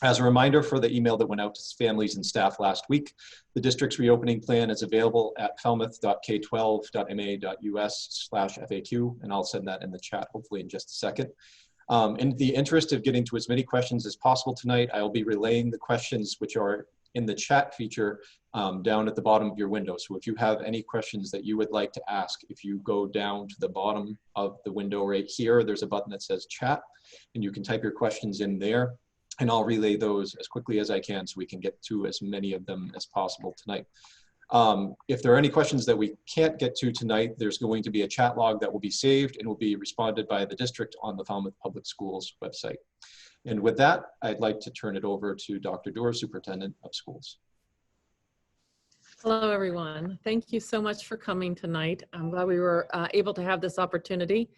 As a reminder for the email that went out to families and staff last week, the district's reopening plan is available at falmouth.k12.ma.us/FAQ, and I'll send that in the chat hopefully in just a second. In the interest of getting to as many questions as possible tonight, I will be relaying the questions which are in the chat feature down at the bottom of your window. So if you have any questions that you would like to ask, if you go down to the bottom of the window right here, there's a button that says chat, and you can type your questions in there, and I'll relay those as quickly as I can so we can get to as many of them as possible tonight. If there are any questions that we can't get to tonight, there's going to be a chat log that will be saved and will be responded by the district on the Falmouth Public Schools website. And with that, I'd like to turn it over to Dr. Doerr, Superintendent of Schools. Hello, everyone. Thank you so much for coming tonight. I'm glad we were able to have this opportunity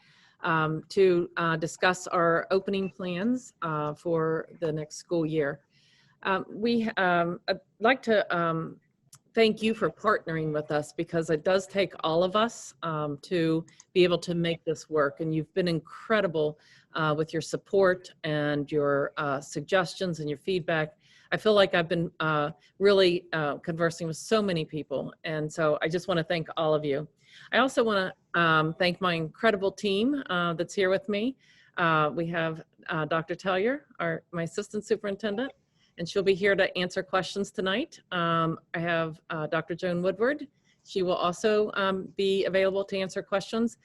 to discuss our opening plans for the next school year. I'd like to thank you for partnering with us, because it does take all of us to be able to make this work. And you've been incredible with your support and your suggestions and your feedback. I feel like I've been really conversing with so many people. And so I just want to thank all of you. I also want to thank my incredible team that's here with me. We have Dr. Tellier, my assistant superintendent, and she'll be here to answer questions tonight. I have Dr. Joan Woodward. She will also be available to answer questions.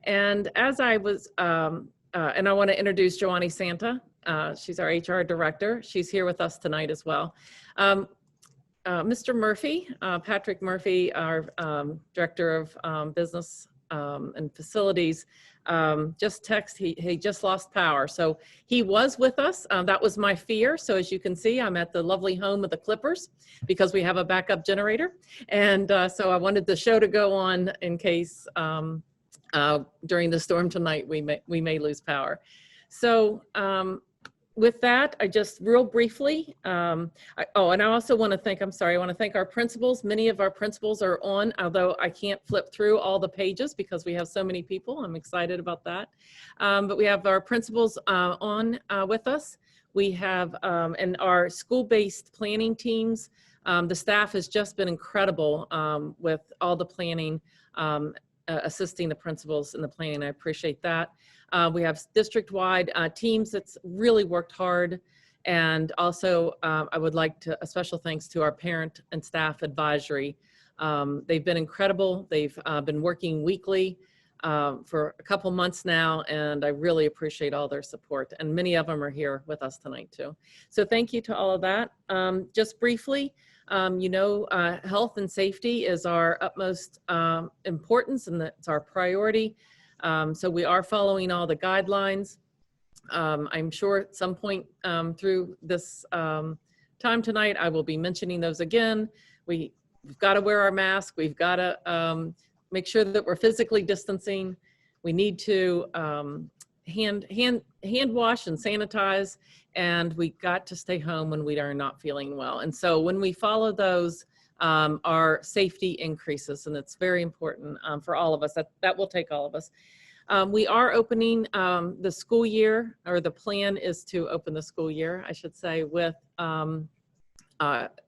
And as I was, and I want to introduce Joanne Santa. She's our HR director. She's here with us tonight as well. Mr. Murphy, Patrick Murphy, our director of business and facilities, just he just lost power. So he was with us. That was my fear. So as you can see, I'm at the lovely home of the Clippers because we have a backup generator. And so I wanted the show to go on in case during the storm tonight we may lose power. So with that, I just real briefly, and I also want to thank, I want to thank our principals. Many of our principals are on, although I can't flip through all the pages because we have so many people. I'm excited about that. But we have our principals on with us. We have, and our school-based planning teams. The staff has just been incredible with all the planning, assisting the principals in the planning. I appreciate that. We have district-wide teams that's really worked hard. And also, I would like to, a special thanks to our parent and staff advisory. They've been incredible. They've been working weekly for a couple months now, and I really appreciate all their support. And many of them are here with us tonight too. So thank you to all of that. Just briefly, you know, health and safety is our utmost importance, and it's our priority. So we are following all the guidelines. I'm sure at some point through this time tonight, I will be mentioning those again. We've got to wear our mask. We've got to make sure that we're physically distancing. We need to hand wash and sanitize, and we got to stay home when we are not feeling well. And so when we follow those, our safety increases, and it's very important for all of us. That will take all of us. We are opening the school year, or the plan is to open the school year, I should say, with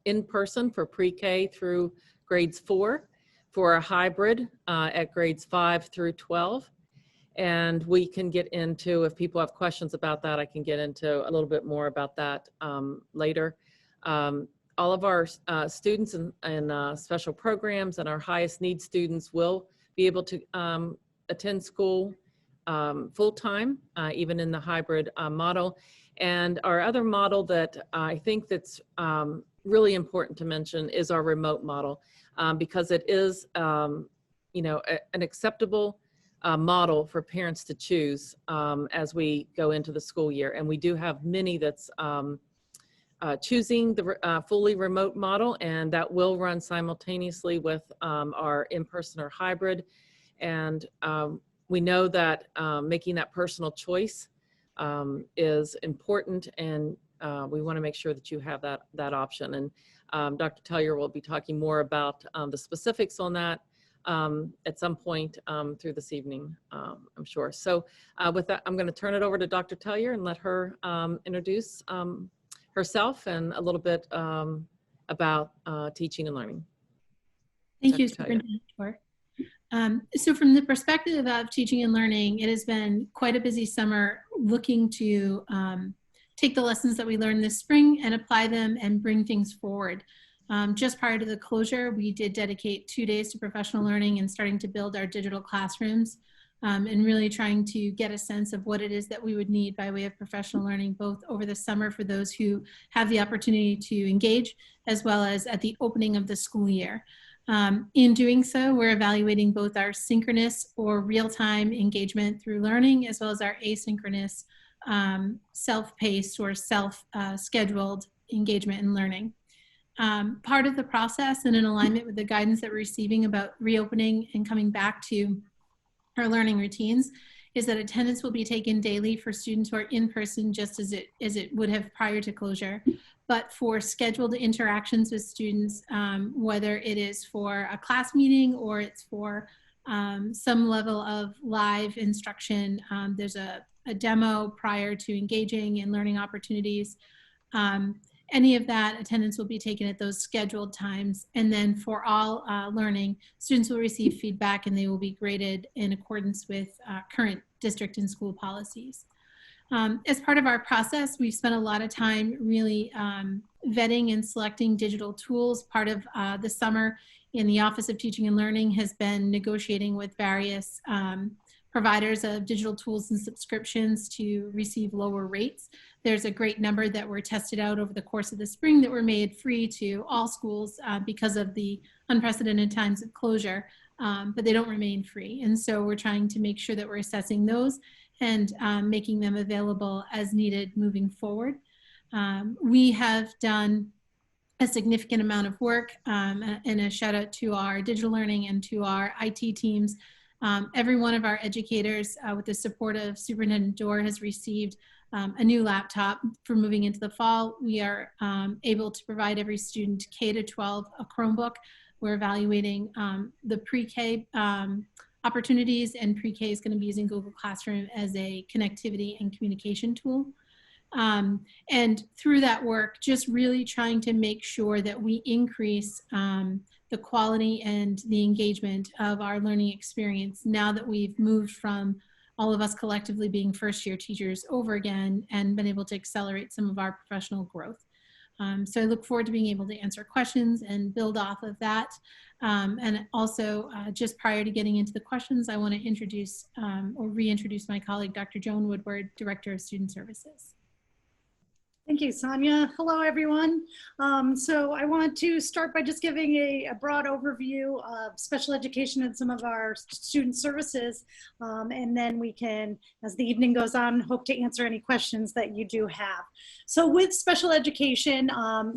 in person for pre-K through grades 4, for a hybrid at grades 5 through 12. And we can get into, if people have questions about that, I can get into a little bit more about that later. All of our students and special programs and our highest need students will be able to attend school full-time, even in the hybrid model. And our other model that I think that's really important to mention is our remote model, because it is, you know, an acceptable model for parents to choose as we go into the school year. And we do have many that's choosing the fully remote model, and that will run simultaneously with our in-person or hybrid. And we know that making that personal choice is important, and we want to make sure that you have that option. And Dr. Tellier will be talking more about the specifics on that at some point through this evening, I'm sure. So with that, I'm going to turn it over to Dr. Tellier and let her introduce herself and a little bit about teaching and learning. Thank you, Dr. Talia. Superintendent Tor. So from the perspective of teaching and learning, it has been quite a busy summer looking to take the lessons that we learned this spring and apply them and bring things forward. Just prior to the closure, we did dedicate 2 days to professional learning and starting to build our digital classrooms and really trying to get a sense of what it is that we would need by way of professional learning, both over the summer for those who have the opportunity to engage, as well as at the opening of the school year. In doing so, we're evaluating both our synchronous or real-time engagement through learning, as well as our asynchronous self-paced or self-scheduled engagement in learning. Part of the process and in alignment with the guidance that we're receiving about reopening and coming back to our learning routines is that attendance will be taken daily for students who are in person, just as it would have prior to closure. But for scheduled interactions with students, whether it is for a class meeting or it's for some level of live instruction, there's a demo prior to engaging in learning opportunities. Any of that attendance will be taken at those scheduled times. And then for all learning, students will receive feedback and they will be graded in accordance with current district and school policies. As part of our process, we've spent a lot of time really vetting and selecting digital tools. Part of the summer in the Office of Teaching and Learning has been negotiating with various providers of digital tools and subscriptions to receive lower rates. There's a great number that were tested out over the course of the spring that were made free to all schools because of the unprecedented times of closure, but they don't remain free. And so we're trying to make sure that we're assessing those and making them available as needed moving forward. We have done a significant amount of work, and a shout out to our digital learning and to our IT teams. Every one of our educators, with the support of Superintendent Dorr, has received a new laptop for moving into the fall. We are able to provide every student K-12 a Chromebook. We're evaluating the pre-K opportunities, and pre-K is going to be using Google Classroom as a connectivity and communication tool. And through that work, just really trying to make sure that we increase the quality and the engagement of our learning experience now that we've moved from all of us collectively being first-year teachers over again and been able to accelerate some of our professional growth. So I look forward to being able to answer questions and build off of that. And also, just prior to getting into the questions, I want to introduce or reintroduce my colleague, Dr. Joan Woodward, Director of Student Services. Thank you, Sonia. Hello, everyone. So I want to start by just giving a broad overview of special education and some of our student services. And then we can, as the evening goes on, hope to answer any questions that you do have. So with special education,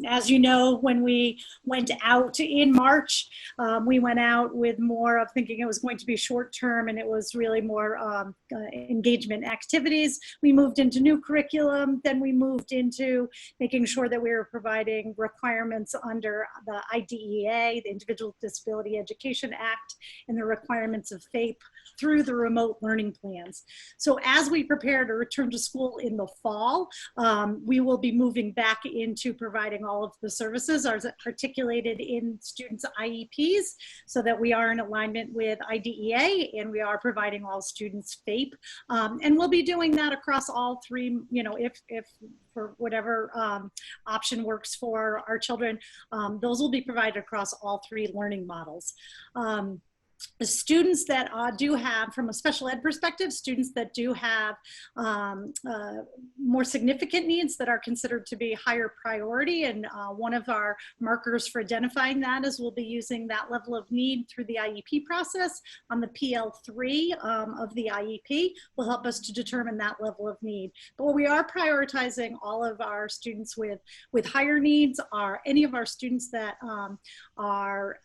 as you know, when we went out in March, we went out with more of thinking it was going to be short term, and it was really more engagement activities. We moved into new curriculum, then we moved into making sure that we were providing requirements under the IDEA, the Individual Disability Education Act, and the requirements of FAPE through the remote learning plans. So as we prepare to return to school in the fall, we will be moving back into providing all of the services as articulated in students' IEPs so that we are in alignment with IDEA and we are providing all students FAPE. And we'll be doing that across all three, you know, if for whatever option works for our children, those will be provided across all three learning models. The students that do have, from a special ed perspective, students that do have more significant needs that are considered to be higher priority, and one of our markers for identifying that is we'll be using that level of need through the IEP process on the PL3 of the IEP will help us to determine that level of need. But we are prioritizing all of our students with higher needs, are any of our students that are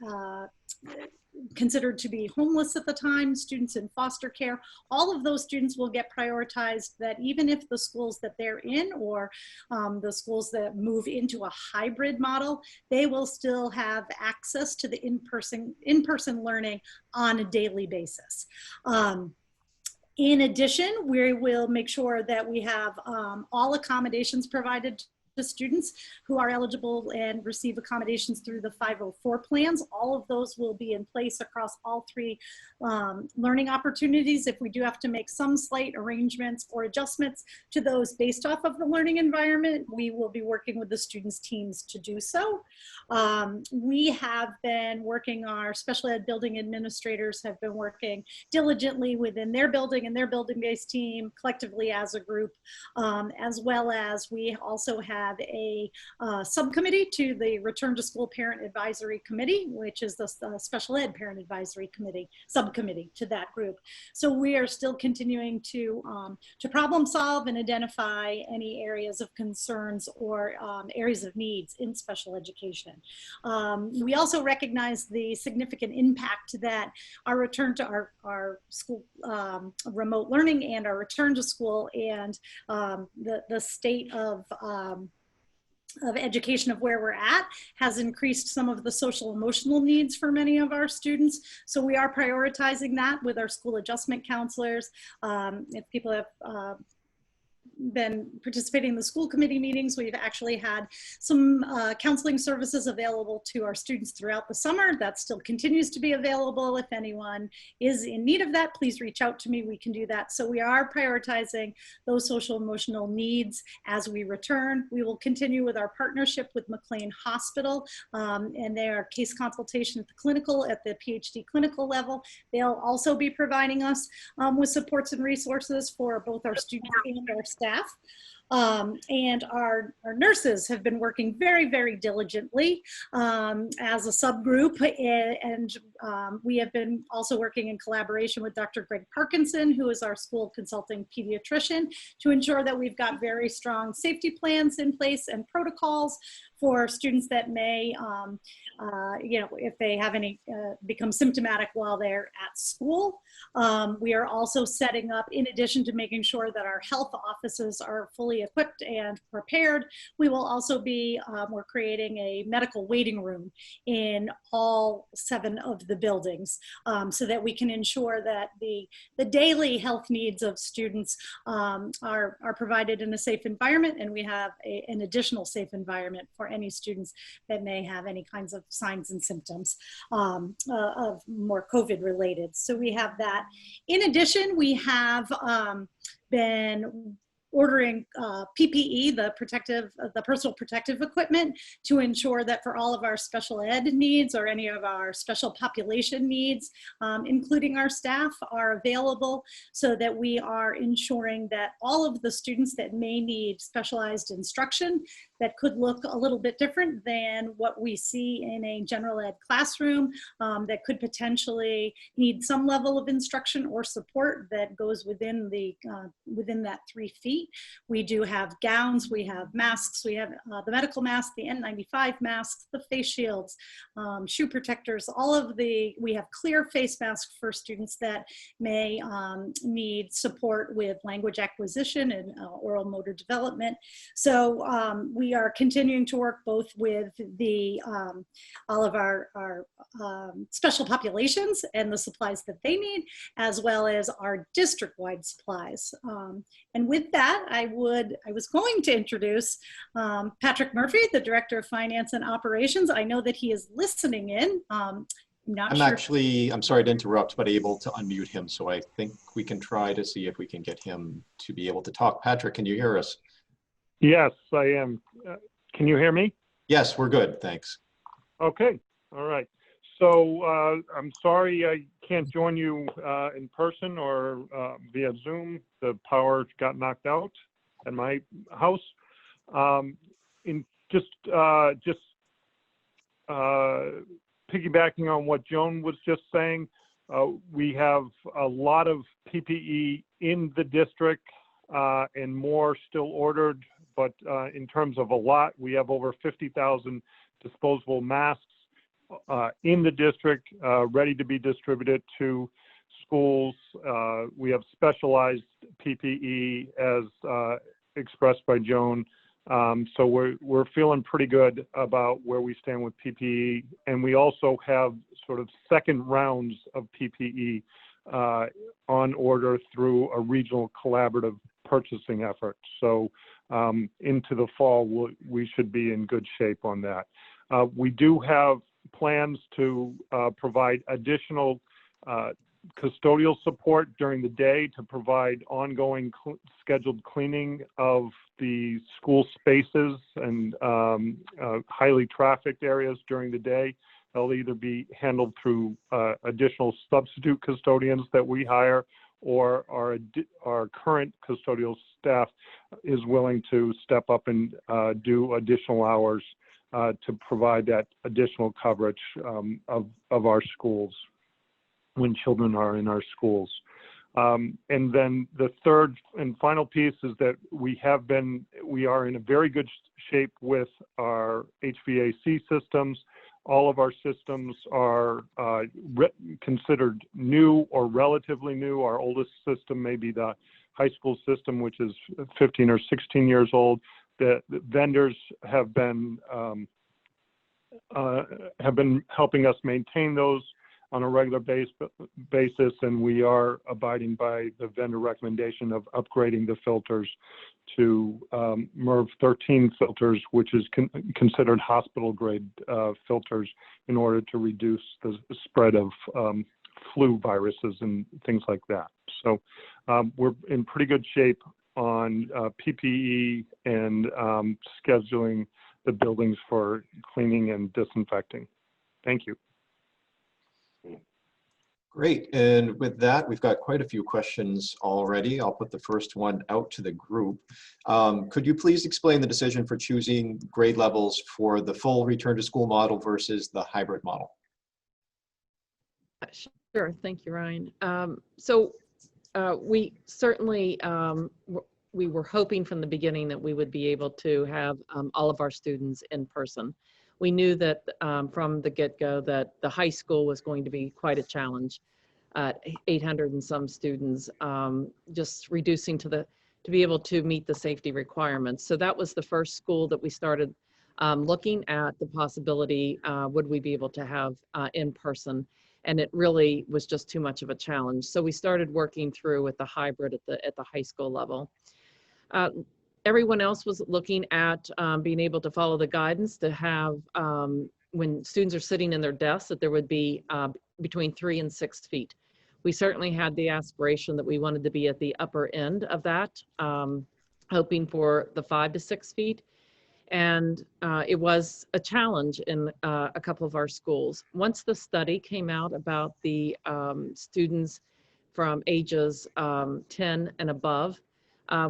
considered to be homeless at the time, students in foster care, all of those students will get prioritized, that even if the schools that they're in or the schools that move into a hybrid model, they will still have access to the in-person learning on a daily basis. In addition, we will make sure that we have all accommodations provided to students who are eligible and receive accommodations through the 504 plans. All of those will be in place across all three learning opportunities. If we do have to make some slight arrangements or adjustments to those based off of the learning environment, we will be working with the students' teams to do so. We have been working, our special ed building administrators have been working diligently within their building and their building-based team collectively as a group, as well as we also have a subcommittee to the Return to School Parent Advisory Committee, which is the Special Ed Parent Advisory Committee, subcommittee to that group. So we are still continuing to problem solve and identify any areas of concerns or areas of needs in special education. We also recognize the significant impact that our return to our school remote learning and our return to school and the state of education of where we're at has increased some of the social emotional needs for many of our students. So we are prioritizing that with our school adjustment counselors. If people have been participating in the school committee meetings, we've actually had some counseling services available to our students throughout the summer. That still continues to be available. If anyone is in need of that, please reach out to me. We can do that. So we are prioritizing those social emotional needs as we return. We will continue with our partnership with McLean Hospital and their case consultation at the PhD clinical level. They'll also be providing us with supports and resources for both our students and our staff. And our nurses have been working very, very diligently as a subgroup, and we have been also working in collaboration with Dr. Greg Parkinson, who is our school consulting pediatrician, to ensure that we've got very strong safety plans in place and protocols for students that may, if they have any, become symptomatic while they're at school. We are also setting up, in addition to making sure that our health offices are fully equipped and prepared, we will also be, we're creating a medical waiting room in all 7 of the buildings so that we can ensure that the daily health needs of students are provided in a safe environment, and we have an additional safe environment for any students that may have any kinds of signs and symptoms of more COVID related. So we have that. In addition, we have been ordering PPE, the personal protective equipment, to ensure that for all of our special ed needs or any of our special population needs, including our staff, are available, so that we are ensuring that all of the students that may need specialized instruction that could look a little bit different than what we see in a general ed classroom, that could potentially need some level of instruction or support that goes within that 3 feet. We do have gowns, we have masks, we have the medical mask, the N95 masks, the face shields, shoe protectors, we have clear face masks for students that may need support with language acquisition and oral motor development. So we are continuing to work both with all of our special populations and the supplies that they need, as well as our district-wide supplies. And with that, I was going to introduce Patrick Murphy, the Director of Finance and Operations. I know that he is listening in. I'm sorry to interrupt, but able to unmute him. So I think we can try to see if we can get him to be able to talk. Patrick, can you hear us? Yes, I am. Can you hear me? Yes, we're good. Thanks. Okay. All right. So I'm sorry I can't join you in person or via Zoom. The power got knocked out at my house. Piggybacking on what Joan was just saying, we have a lot of PPE in the district and more still ordered. But in terms of a lot, we have over 50,000 disposable masks in the district ready to be distributed to schools. We have specialized PPE as expressed by Joan. So we're feeling pretty good about where we stand with PPE. And we also have sort of second rounds of PPE on order through a regional collaborative purchasing effort. So into the fall, we should be in good shape on that. We do have plans to provide additional custodial support during the day to provide ongoing scheduled cleaning of the school spaces and highly trafficked areas during the day. They'll either be handled through additional substitute custodians that we hire, or our current custodial staff is willing to step up and do additional hours to provide that additional coverage of our schools when children are in our schools. And then the third and final piece is that we are in a very good shape with our HVAC systems. All of our systems are considered new or relatively new. Our oldest system may be the high school system, which is 15 or 16 years old. The vendors have been helping us maintain those on a regular basis, and we are abiding by the vendor recommendation of upgrading the filters to MERV 13 filters, which is considered hospital grade filters, in order to reduce the spread of flu viruses and things like that. So we're in pretty good shape on PPE and scheduling the buildings for cleaning and disinfecting. Thank you. Great. And with that, we've got quite a few questions already. I'll put the first one out to the group. Could you please explain the decision for choosing grade levels for the full return to school model versus the hybrid model? Sure. Thank you, Ryan. We certainly, we were hoping from the beginning that we would be able to have all of our students in person. We knew that from the get-go that the high school was going to be quite a challenge. 800 and some students, just reducing to be able to meet the safety requirements. So that was the first school that we started looking at the possibility, would we be able to have in person? And it really was just too much of a challenge. So we started working through with the hybrid at the high school level. Everyone else was looking at being able to follow the guidance to have, when students are sitting in their desks, that there would be between 3 and 6 feet. We certainly had the aspiration that we wanted to be at the upper end of that, hoping for the 5 to 6 feet. And it was a challenge in a couple of our schools. Once the study came out about the students from ages 10 and above,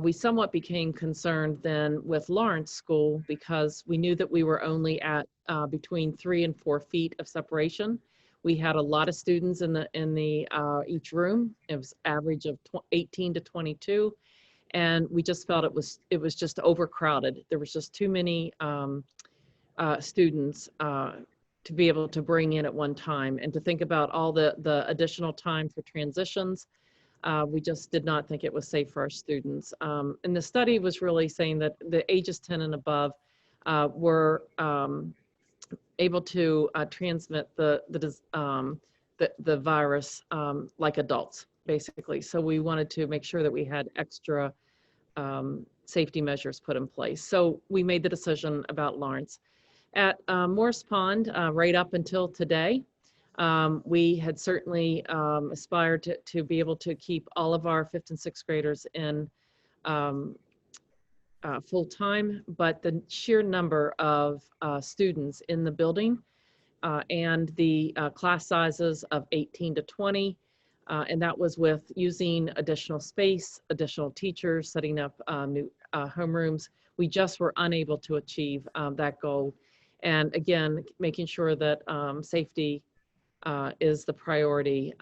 we somewhat became concerned then with Lawrence School, because we knew that we were only at between 3 and 4 feet of separation. We had a lot of students in each room. It was average of 18 to 22, and we just felt it was just overcrowded. There was just too many students to be able to bring in at one time, and to think about all the additional time for transitions. We just did not think it was safe for our students. And the study was really saying that the ages 10 and above were able to transmit the virus like adults, basically. So we wanted to make sure that we had extra safety measures put in place. So we made the decision about Lawrence. At Morris Pond, right up until today, we had certainly aspired to be able to keep all of our 5th and 6th graders in full time, but the sheer number of students in the building and the class sizes of 18 to 20, and that was with using additional space, additional teachers, setting up new homerooms. We just were unable to achieve that goal. And again, making sure that safety is the priority.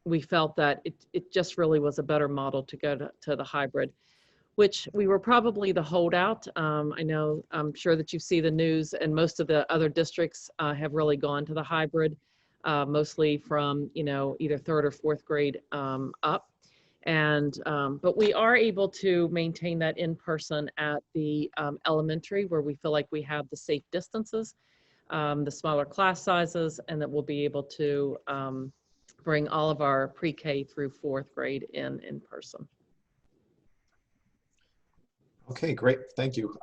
We felt that it just really was a better model to go to the hybrid, which we were probably the holdout. I'm sure that you see the news, and most of the other districts have really gone to the hybrid, mostly from either 3rd or 4th grade up. And but we are able to maintain that in person at the elementary, where we feel like we have the safe distances, the smaller class sizes, and that we'll be able to bring all of our pre-K through 4th grade in person. Okay, great. Thank you.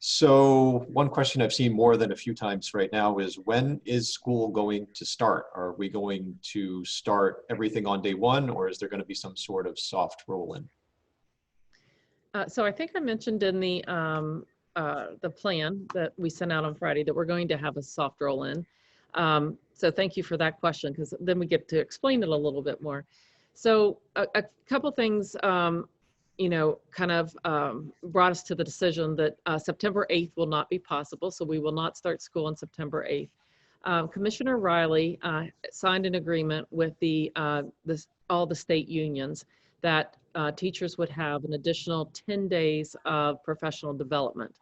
So one question I've seen more than a few times right now is, when is school going to start? Are we going to start everything on day one, or is there going to be some sort of soft roll-in? So I think I mentioned in the plan that we sent out on Friday that we're going to have a soft roll-in. So thank you for that question, because then we get to explain it a little bit more. So a couple things, kind of brought us to the decision that September 8th will not be possible. So we will not start school on September 8th. Commissioner Riley signed an agreement with all the state unions that teachers would have an additional 10 days of professional development.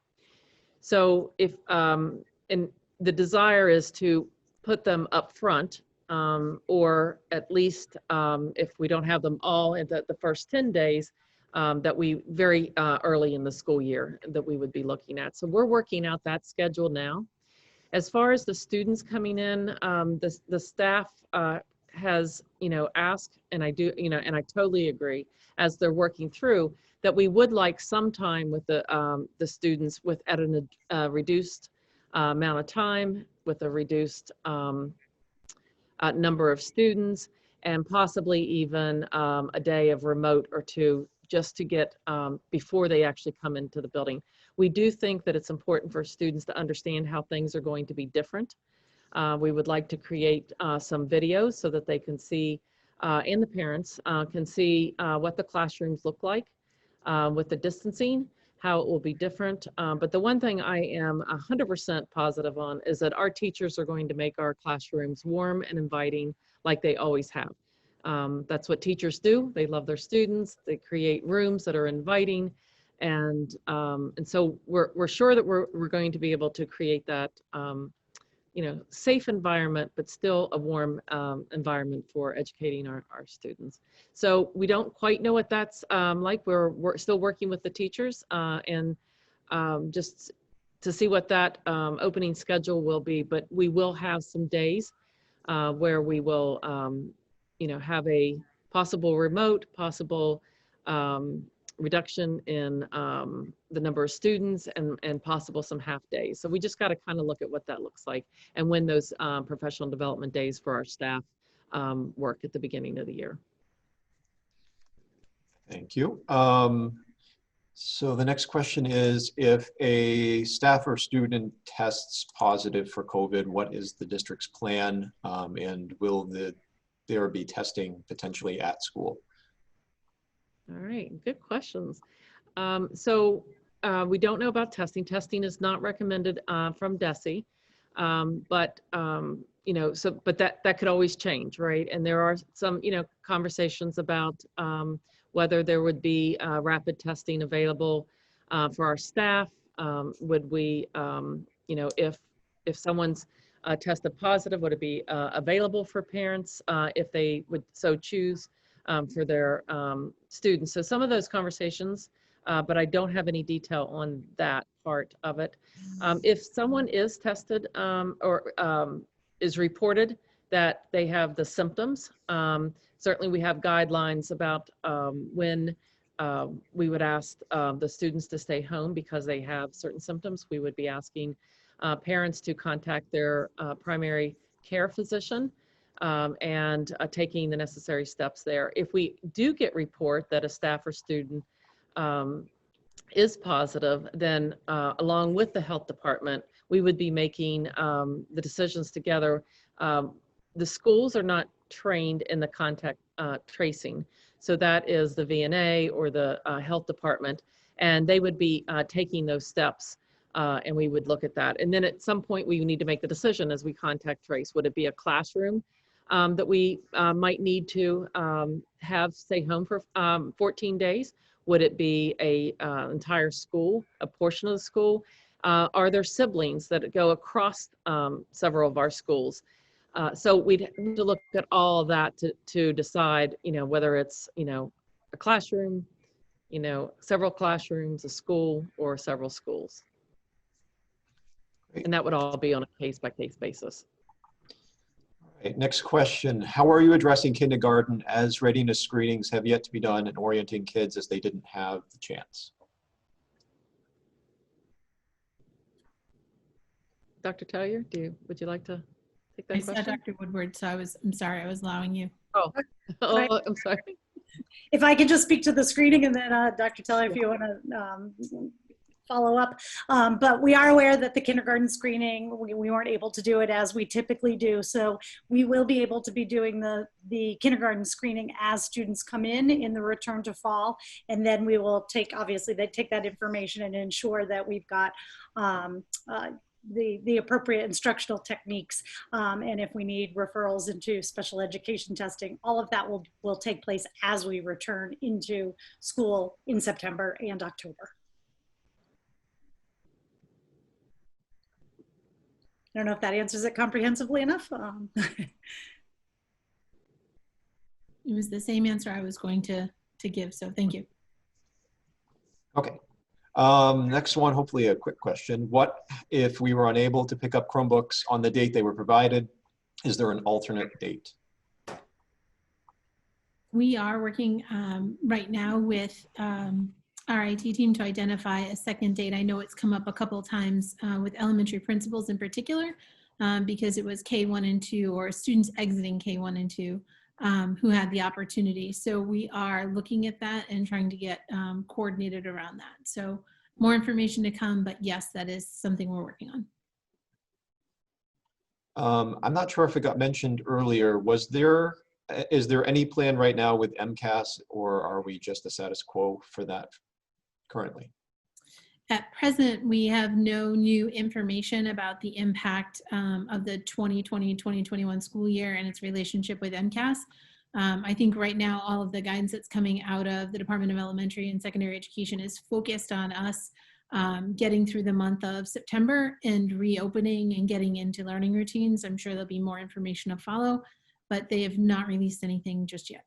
So if, and the desire is to put them up front, or at least if we don't have them all in the first 10 days, that we very early in the school year that we would be looking at. So we're working out that schedule now. As far as the students coming in, the staff has, asked, and I do, and I totally agree, as they're working through, that we would like some time with the students at a reduced amount of time, with a reduced number of students, and possibly even a day of remote or two, just to get before they actually come into the building. We do think that it's important for students to understand how things are going to be different. We would like to create some videos so that they can see, and the parents can see what the classrooms look like with the distancing, how it will be different. But the one thing I am 100% positive on is that our teachers are going to make our classrooms warm and inviting like they always have. That's what teachers do. They love their students. They create rooms that are inviting. And so we're sure that we're going to be able to create that safe environment, but still a warm environment for educating our students. So we don't quite know what that's like. We're still working with the teachers and just to see what that opening schedule will be, but we will have some days where we will have a possible remote, possible reduction in the number of students, and possible some half days. So we just got to kind of look at what that looks like and when those professional development days for our staff work at the beginning of the year. Thank you. So the next question is, if a staff or student tests positive for COVID, what is the district's plan, and will there be testing potentially at school? All right, good questions. So we don't know about testing. Testing is not recommended from DESE, but but that could always change, right? And there are some conversations about whether there would be rapid testing available for our staff. Would we, if someone's tested positive, would it be available for parents if they would so choose? For their students. So some of those conversations, but I don't have any detail on that part of it. If someone is tested or is reported that they have the symptoms, certainly we have guidelines about when we would ask the students to stay home because they have certain symptoms. We would be asking parents to contact their primary care physician and taking the necessary steps there. If we do get report that a staff or student is positive, then along with the health department, we would be making the decisions together. The schools are not trained in the contact tracing. So that is the VNA or the health department, and they would be taking those steps. And we would look at that. And then at some point we need to make the decision as we contact trace. Would it be a classroom that we might need to have stay home for 14 days? Would it be a entire school, a portion of the school? Are there siblings that go across several of our schools? So we'd need to look at all of that to decide, whether it's, a classroom, several classrooms, a school, or several schools. Great. And that would all be on a case-by-case basis. Right, next question. How are you addressing kindergarten as readiness screenings have yet to be done and orienting kids as they didn't have the chance? Dr. Tellier, would you like to take I that saw question? Dr. Woodward, so I'm sorry, I was allowing you. Oh, oh, I'm sorry. If I could just speak to the screening, and then Dr. Teller, if you want to follow up. But we are aware that the kindergarten screening, we weren't able to do it as we typically do. So we will be able to be doing the kindergarten screening as students come in the return to fall. And then we will obviously they take that information and ensure that we've got the appropriate instructional techniques, and if we need referrals into special education testing, all of that will take place as we return into school in September and October. I don't know if that answers it comprehensively enough. It was the same answer I was going to give, so thank you. Okay. Next one, hopefully a quick question. What if we were unable to pick up Chromebooks on the date they were provided? Is there an alternate date? We are working right now with our IT team to identify a second date. I know it's come up a couple of times with elementary principals in particular, because it was K1 and 2 or students exiting K1 and 2 who had the opportunity. So we are looking at that and trying to get coordinated around that. So more information to come, but yes, that is something we're working on. I'm not sure if it got mentioned earlier. Is there any plan right now with MCAS, or are we just the status quo for that currently? At present, we have no new information about the impact of the 2020-2021 school year and its relationship with MCAS. I think right now, all of the guidance that's coming out of the Department of Elementary and Secondary Education is focused on us getting through the month of September and reopening and getting into learning routines. I'm sure there'll be more information to follow, but they have not released anything just yet.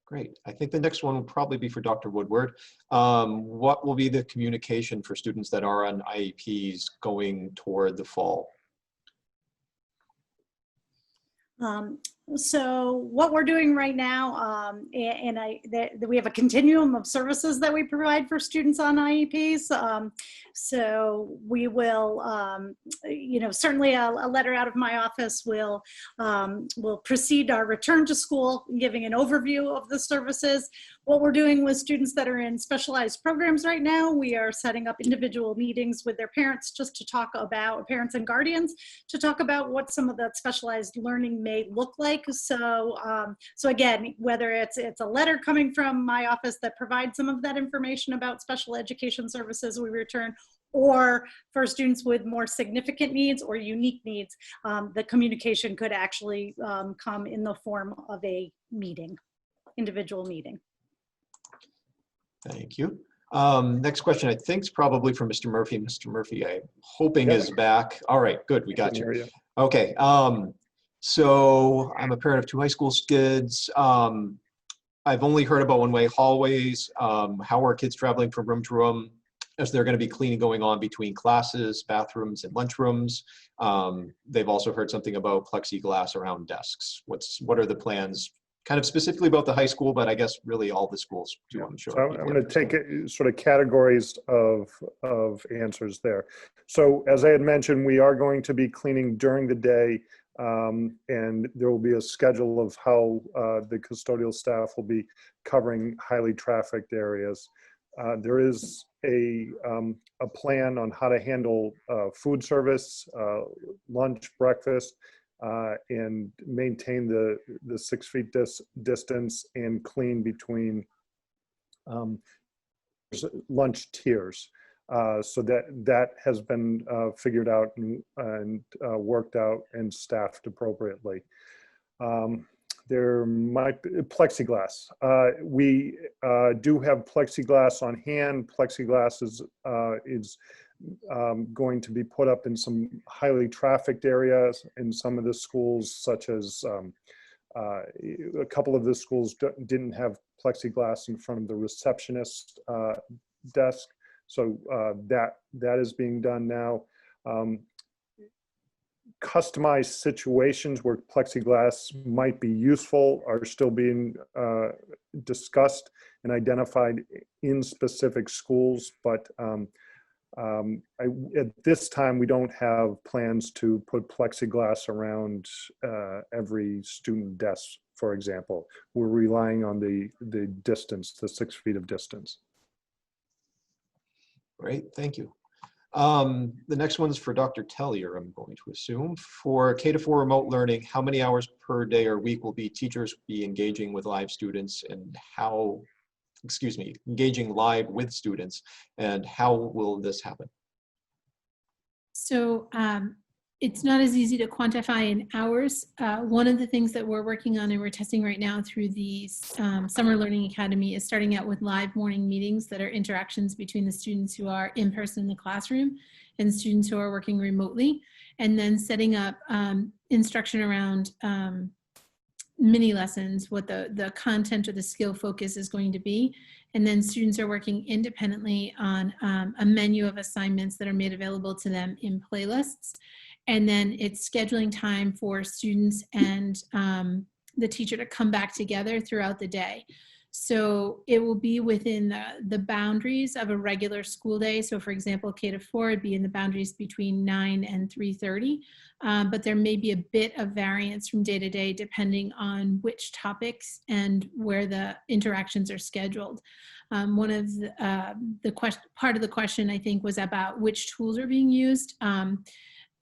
Great. I think the next one will probably be for Dr. Woodward. What will be the communication for students that are on IEPs going toward the fall? So what we're doing right now, we have a continuum of services that we provide for students on IEPs. So we will, certainly a letter out of my office will precede our return to school, giving an overview of the services. What we're doing with students that are in specialized programs right now, we are setting up individual meetings with their parents just to talk about, parents and guardians, to talk about what some of that specialized learning may look like. So, so again, whether it's a letter coming from my office that provides some of that information about special education services we return, or for students with more significant needs or unique needs, the communication could actually come in the form of a meeting, individual meeting. Thank you. Next question, I think, is probably for Mr. Murphy. Mr. Murphy, I'm hoping is back. All right, good, we got you. Okay, so I'm a parent of 2 high school kids. I've only heard about one-way hallways. How are kids traveling from room to room? Is there going to be cleaning going on between classes, bathrooms, and lunchrooms? They've also heard something about plexiglass around desks. What are the plans? Kind of specifically about the high school, but I guess really all the schools too, I'm sure. So I'm going to take it sort of categories of answers there. So as I had mentioned, we are going to be cleaning during the day, and there will be a schedule of how the custodial staff will be covering highly trafficked areas. There is a plan on how to handle food service, lunch, breakfast, and maintain the 6 feet distance and clean between lunch tiers. So that has been figured out and worked out and staffed appropriately. There might be plexiglass. We do have plexiglass on hand. Plexiglass is going to be put up in some highly trafficked areas in some of the schools, such as a couple of the schools didn't have plexiglass in front of the receptionist desk. So that is being done now. Customized situations where plexiglass might be useful are still being discussed and identified in specific schools, but At this time, we don't have plans to put plexiglass around every student desk, for example. We're relying on the distance, the 6 feet of distance. Great, thank you. The next one's for Dr. Tellier, I'm going to assume. For K-4 remote learning, how many hours per day or week will teachers be engaging with live students, and how, engaging live with students, and how will this happen? So it's not as easy to quantify in hours. One of the things that we're working on and we're testing right now through the Summer Learning Academy is starting out with live morning meetings that are interactions between the students who are in person in the classroom and students who are working remotely, and then setting up instruction around mini lessons, what the content or the skill focus is going to be. And then students are working independently on a menu of assignments that are made available to them in playlists. And then it's scheduling time for students and the teacher to come back together throughout the day. So it will be within the boundaries of a regular school day. So for example, K-4 would be in the boundaries between 9 and 3:30. But there may be a bit of variance from day to day depending on which topics and where the interactions are scheduled. One of part of the question, I think, was about which tools are being used.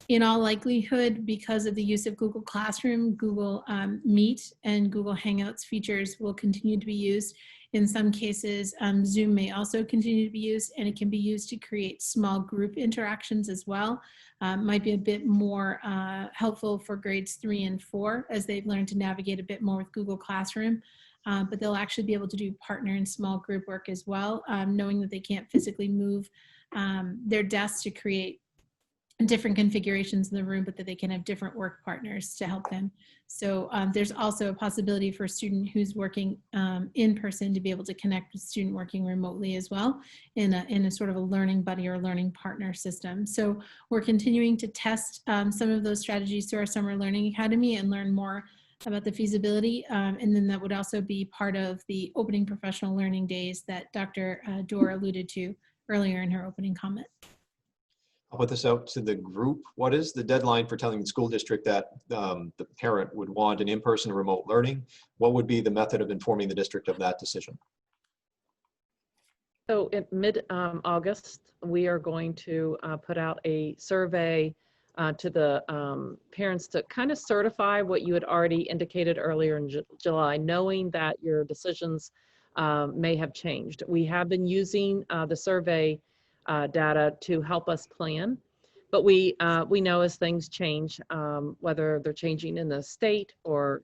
In all likelihood, because of the use of Google Classroom, Google Meet and Google Hangouts features will continue to be used. In some cases, Zoom may also continue to be used, and it can be used to create small group interactions as well. Might be a bit more helpful for grades 3 and 4 as they've learned to navigate a bit more with Google Classroom. But they'll actually be able to do partner and small group work as well, knowing that they can't physically move their desks to create different configurations in the room, but that they can have different work partners to help them. So there's also a possibility for a student who's working in person to be able to connect with a student working remotely as well in a sort of a learning buddy or learning partner system. So we're continuing to test some of those strategies through our Summer Learning Academy and learn more about the feasibility. And then that would also be part of the opening professional learning days that Dr. Dorr alluded to earlier in her opening comment. I'll put this out to the group. What is the deadline for telling the school district that the parent would want an in-person or remote learning? What would be the method of informing the district of that decision? So in mid-August, we are going to put out a survey to the parents to kind of certify what you had already indicated earlier in July, knowing that your decisions may have changed. We have been using the survey data to help us plan, but we know as things change, whether they're changing in the state or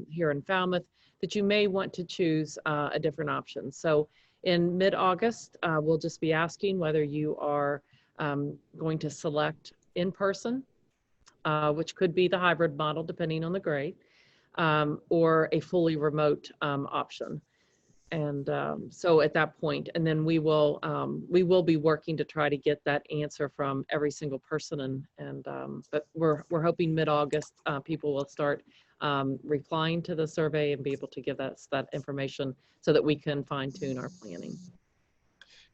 here in Falmouth, that you may want to choose a different option. So in mid-August, we'll just be asking whether you are going to select in person, which could be the hybrid model depending on the grade, or a fully remote option. And so at that point, and then we will be working to try to get that answer from every single person. But we're hoping mid-August people will start replying to the survey and be able to give us that information so that we can fine-tune our planning.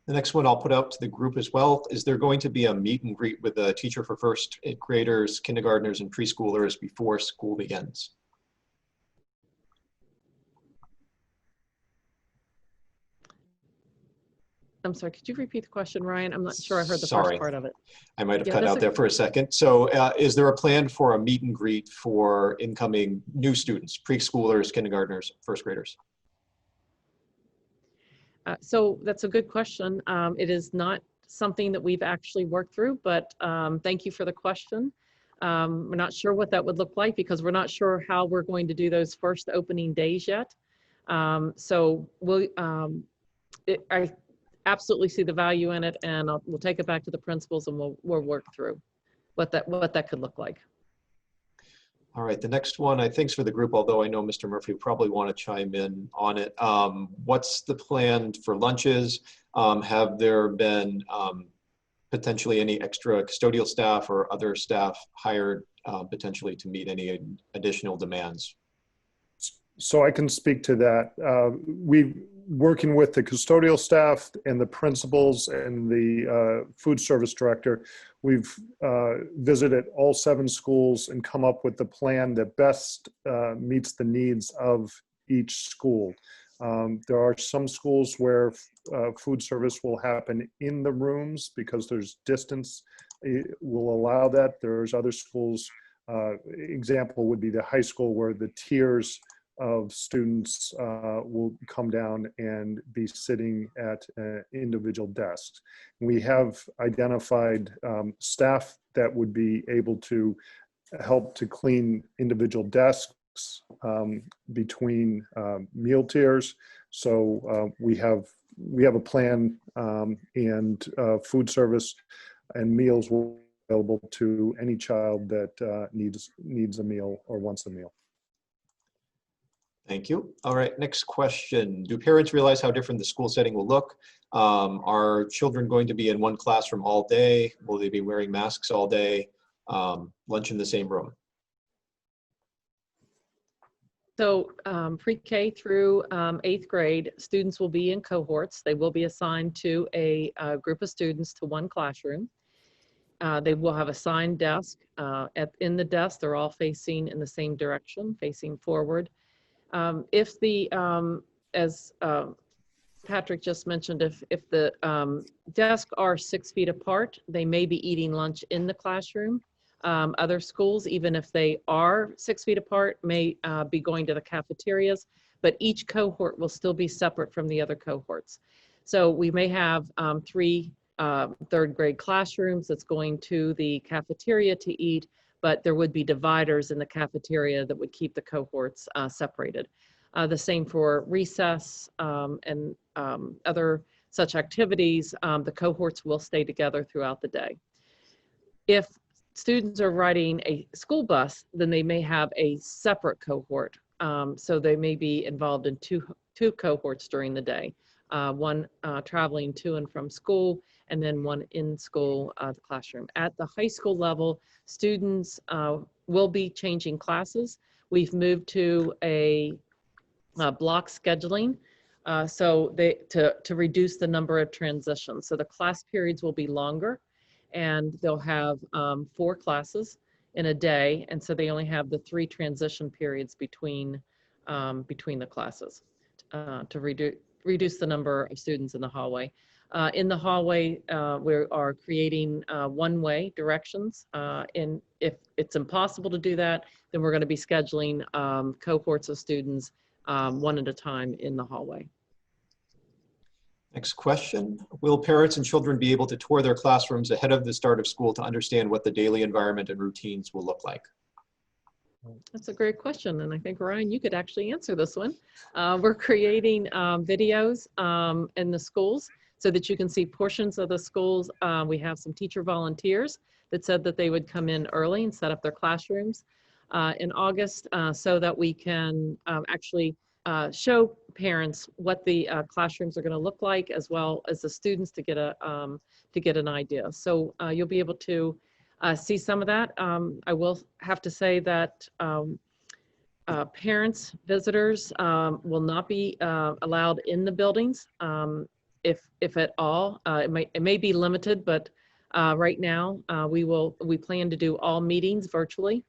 The next one I'll put out to the group as well. Is there going to be a meet and greet with a teacher for first graders, kindergartners, and preschoolers before school begins? I'm sorry, could you repeat the question, Ryan? I'm not sure I heard the Sorry. first part of it. I might have cut out there for a second. So is there a plan for a meet and greet for incoming new students, preschoolers, kindergartners, first graders? So that's a good question. It is not something that we've actually worked through, but thank you for the question. We're not sure what that would look like because we're not sure how we're going to do those first opening days yet. So I absolutely see the value in it, and we'll take it back to the principals and we'll work through what that could look like. All right, the next one I think is for the group, although I know Mr. Murphy will probably want to chime in on it. What's the plan for lunches? Have there been potentially any extra custodial staff or other staff hired potentially to meet any additional demands? So I can speak to that. We working with the custodial staff and the principals and the food service director, we've visited all 7 schools and come up with the plan that best meets the needs of each school. There are some schools where food service will happen in the rooms because there's distance. It will allow that. There's other schools, example would be the high school, where the tiers of students will come down and be sitting at individual desks. We have identified staff that would be able to help to clean individual desks between meal tiers. So we have a plan, and food service and meals will be available to any child that needs a meal or wants a meal. Thank you. All right, next question. Do parents realize how different the school setting will look? Are children going to be in one classroom all day? Will they be wearing masks all day? Lunch in the same room? So pre-K through 8th grade, students will be in cohorts. They will be assigned to a group of students to one classroom. They will have assigned desk. In the desk, they're all facing in the same direction, facing forward. If the, as Patrick just mentioned, if the desks are 6 feet apart, they may be eating lunch in the classroom. Other schools, even if they are 6 feet apart, may be going to the cafeterias, but each cohort will still be separate from the other cohorts. So we may have 3 3rd grade classrooms that's going to the cafeteria to eat, but there would be dividers in the cafeteria that would keep the cohorts separated. The same for recess and other such activities. The cohorts will stay together throughout the day. If students are riding a school bus, then they may have a separate cohort. So they may be involved in two cohorts during the day. One traveling to and from school, and then one in school, the classroom. At the high school level, students will be changing classes. We've moved to a block scheduling to reduce the number of transitions. So the class periods will be longer, and they'll have 4 classes in a day, and so they only have the 3 transition periods between the classes to reduce the number of students in the hallway. In the hallway, we are creating one-way directions, and if it's impossible to do that, then we're going to be scheduling cohorts of students one at a time in the hallway. Next question. Will parents and children be able to tour their classrooms ahead of the start of school to understand what the daily environment and routines will look like? That's a great question, and I think, Ryan, you could actually answer this one. We're creating videos in the schools so that you can see portions of the schools. We have some teacher volunteers that said that they would come in early and set up their classrooms in August so that we can actually show parents what the classrooms are going to look like, as well as the students to get an idea. So you'll be able to see some of that. I will have to say that parents, visitors will not be allowed in the buildings, if at all. It may be limited, but right now we plan to do all meetings virtually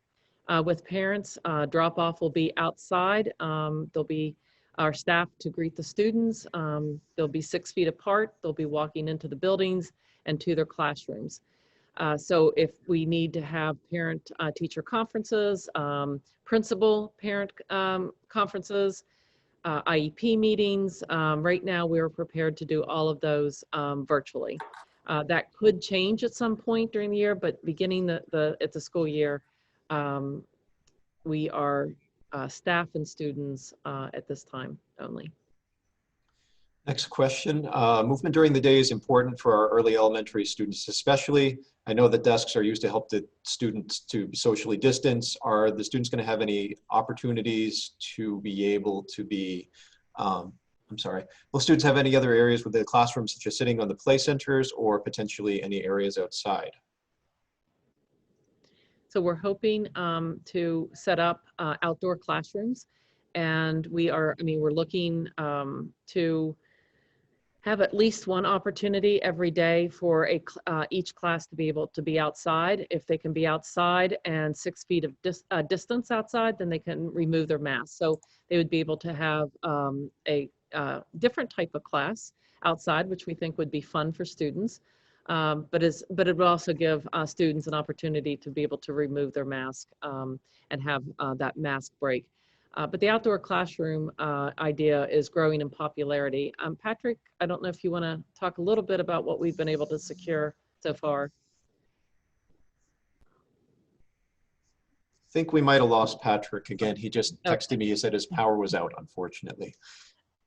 with parents. Drop off will be outside. There'll be our staff to greet the students. They'll be 6 feet apart. They'll be walking into the buildings and to their classrooms. So if we need to have parent-teacher conferences, principal-parent conferences, IEP meetings, right now we're prepared to do all of those virtually. That could change at some point during the year, but beginning at the school year, we are staff and students at this time only. Next question. Movement during the day is important for our early elementary students, especially. I know that desks are used to help the students to socially distance. Are the students going to have any opportunities to be able to be, will students have any other areas with the classrooms, such as sitting on the play centers, or potentially any areas outside? So we're hoping to set up outdoor classrooms. And we're looking to have at least one opportunity every day for each class to be able to be outside. If they can be outside and 6 feet of distance outside, then they can remove their mask. So they would be able to have a different type of class outside, which we think would be fun for students. But it would also give students an opportunity to be able to remove their mask and have that mask break. But the outdoor classroom idea is growing in popularity. Patrick, I don't know if you want to talk a little bit about what we've been able to secure so far. I think we might have lost Patrick again. He just texted me. He said his power was out, unfortunately.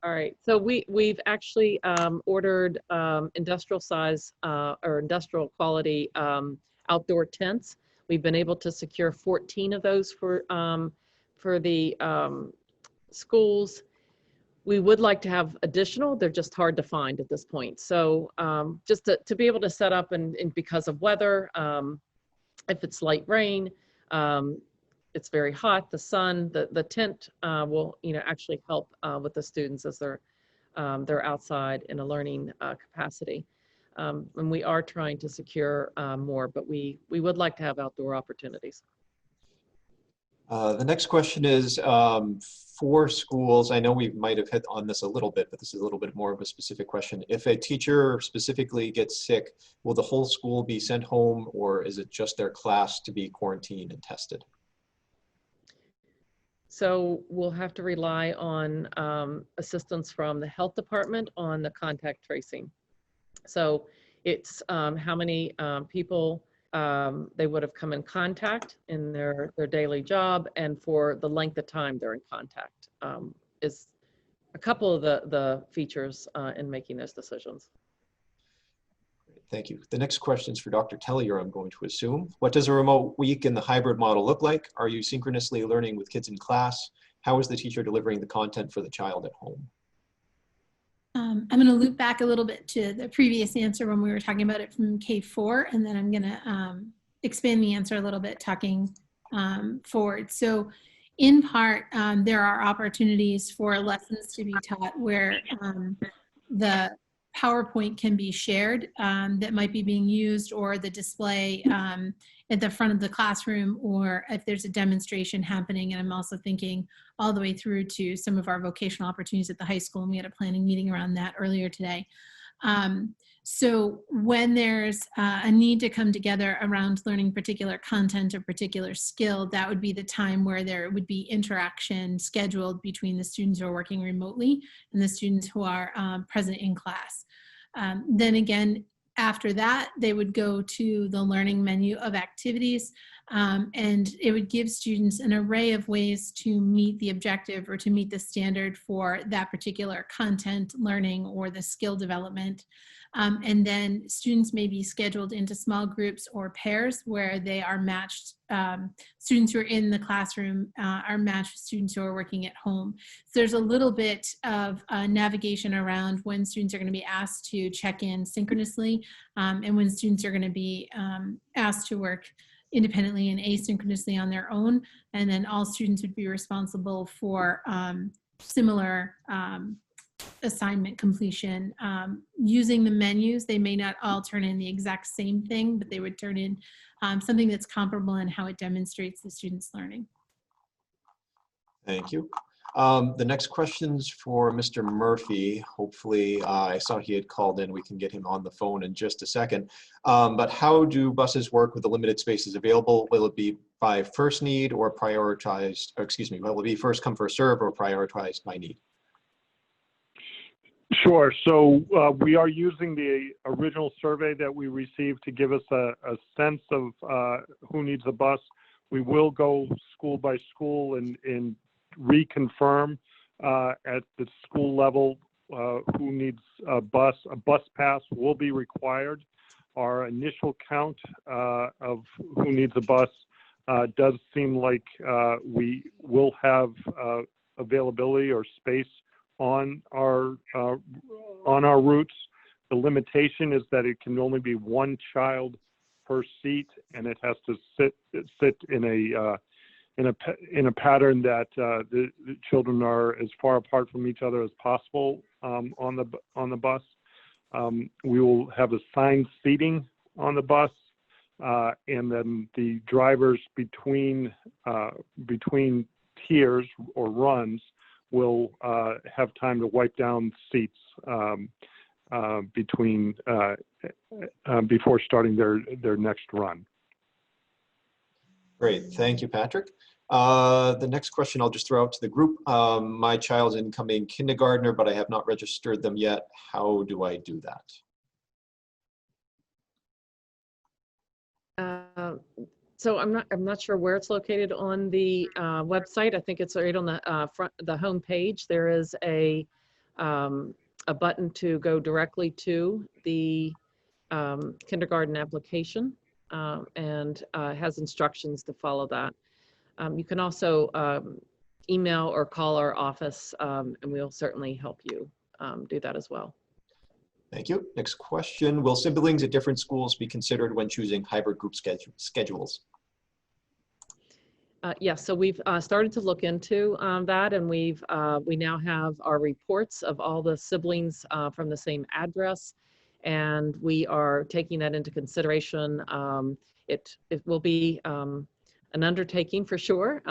All right, so we've actually ordered industrial size or industrial quality outdoor tents. We've been able to secure 14 of those for the schools. We would like to have additional, they're just hard to find at this point. So just to be able to set up and because of weather, if it's light rain, it's very hot, the sun, the tent will actually help with the students as they're outside in a learning capacity. And we are trying to secure more, but we would like to have outdoor opportunities. The next question is for schools. I know we might have hit on this a little bit, but this is a little bit more of a specific question. If a teacher specifically gets sick, will the whole school be sent home, or is it just their class to be quarantined and tested? So we'll have to rely on assistance from the health department on the contact tracing. So it's how many people they would have come in contact in their daily job, and for the length of time they're in contact is a couple of the features in making those decisions. Thank you. The next question is for Dr. Tellier, I'm going to assume. What does a remote week in the hybrid model look like? Are you synchronously learning with kids in class? How is the teacher delivering the content for the child at home? I'm going to loop back a little bit to the previous answer when we were talking about it from K4, and then I'm going to expand the answer a little bit talking forward. So in part, there are opportunities for lessons to be taught where the PowerPoint can be shared that might be being used, or the display at the front of the classroom, or if there's a demonstration happening. And I'm also thinking all the way through to some of our vocational opportunities at the high school, and we had a planning meeting around that earlier today. So when there's a need to come together around learning particular content or particular skill, that would be the time where there would be interaction scheduled between the students who are working remotely and the students who are present in class. Then again, after that, they would go to the learning menu of activities, and it would give students an array of ways to meet the objective or to meet the standard for that particular content learning or the skill development. And then students may be scheduled into small groups or pairs where they are matched. Students who are in the classroom are matched with students who are working at home. So there's a little bit of navigation around when students are going to be asked to check in synchronously, and when students are going to be asked to work independently and asynchronously on their own. And then all students would be responsible for similar assignment completion. Using the menus, they may not all turn in the exact same thing, but they would turn in something that's comparable in how it demonstrates the student's learning. Thank you. The next question's for Mr. Murphy. Hopefully, I saw he had called in. We can get him on the phone in just a second. But how do buses work with the limited spaces available? Will it be by first need or prioritized, or excuse me, will it be first come, first serve or prioritized by need? Sure. So we are using the original survey that we received to give us a sense of who needs a bus. We will go school by school and reconfirm at the school level who needs a bus. A bus pass will be required. Our initial count of who needs a bus does seem like we will have availability or space on our routes. The limitation is that it can only be one child per seat, and it has to sit in in a pattern that the children are as far apart from each other as possible on the bus. We will have assigned seating on the bus, and then the drivers between tiers or runs will have time to wipe down seats before starting their next run. Great, thank you, Patrick. The next question I'll just throw out to the group. My child's incoming kindergartner, but I have not registered them yet. How do I do that? So I'm not sure where it's located on the website. I think it's right on the home page. There is a button to go directly to the kindergarten application, and has instructions to follow that. You can also email or call our office, and we'll certainly help you do that as well. Thank you. Next question. Will siblings at different schools be considered when choosing hybrid group schedules? Yes, so we've started to look into that, and we now have our reports of all the siblings from the same address, and we are taking that into consideration. It will be an undertaking for sure.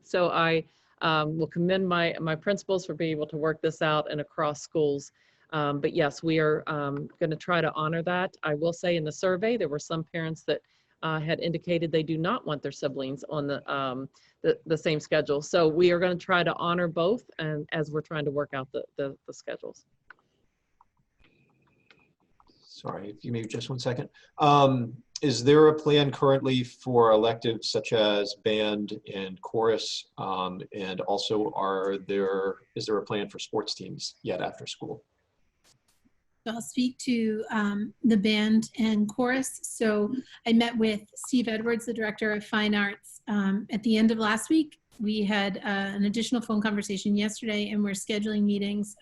So I will commend my principals for being able to work this out and across schools. But yes, we are going to try to honor that. I will say in the survey, there were some parents that had indicated they do not want their siblings on the same schedule. So we are going to try to honor both, and as we're trying to work out the schedules. Sorry, if you may just 1 second. Is there a plan currently for electives such as band and chorus? And also, is there a plan for sports teams yet after school? I'll speak to the band and chorus. So I met with Steve Edwards, the director of fine arts, at the end of last week. We had an additional phone conversation yesterday, and we're scheduling meetings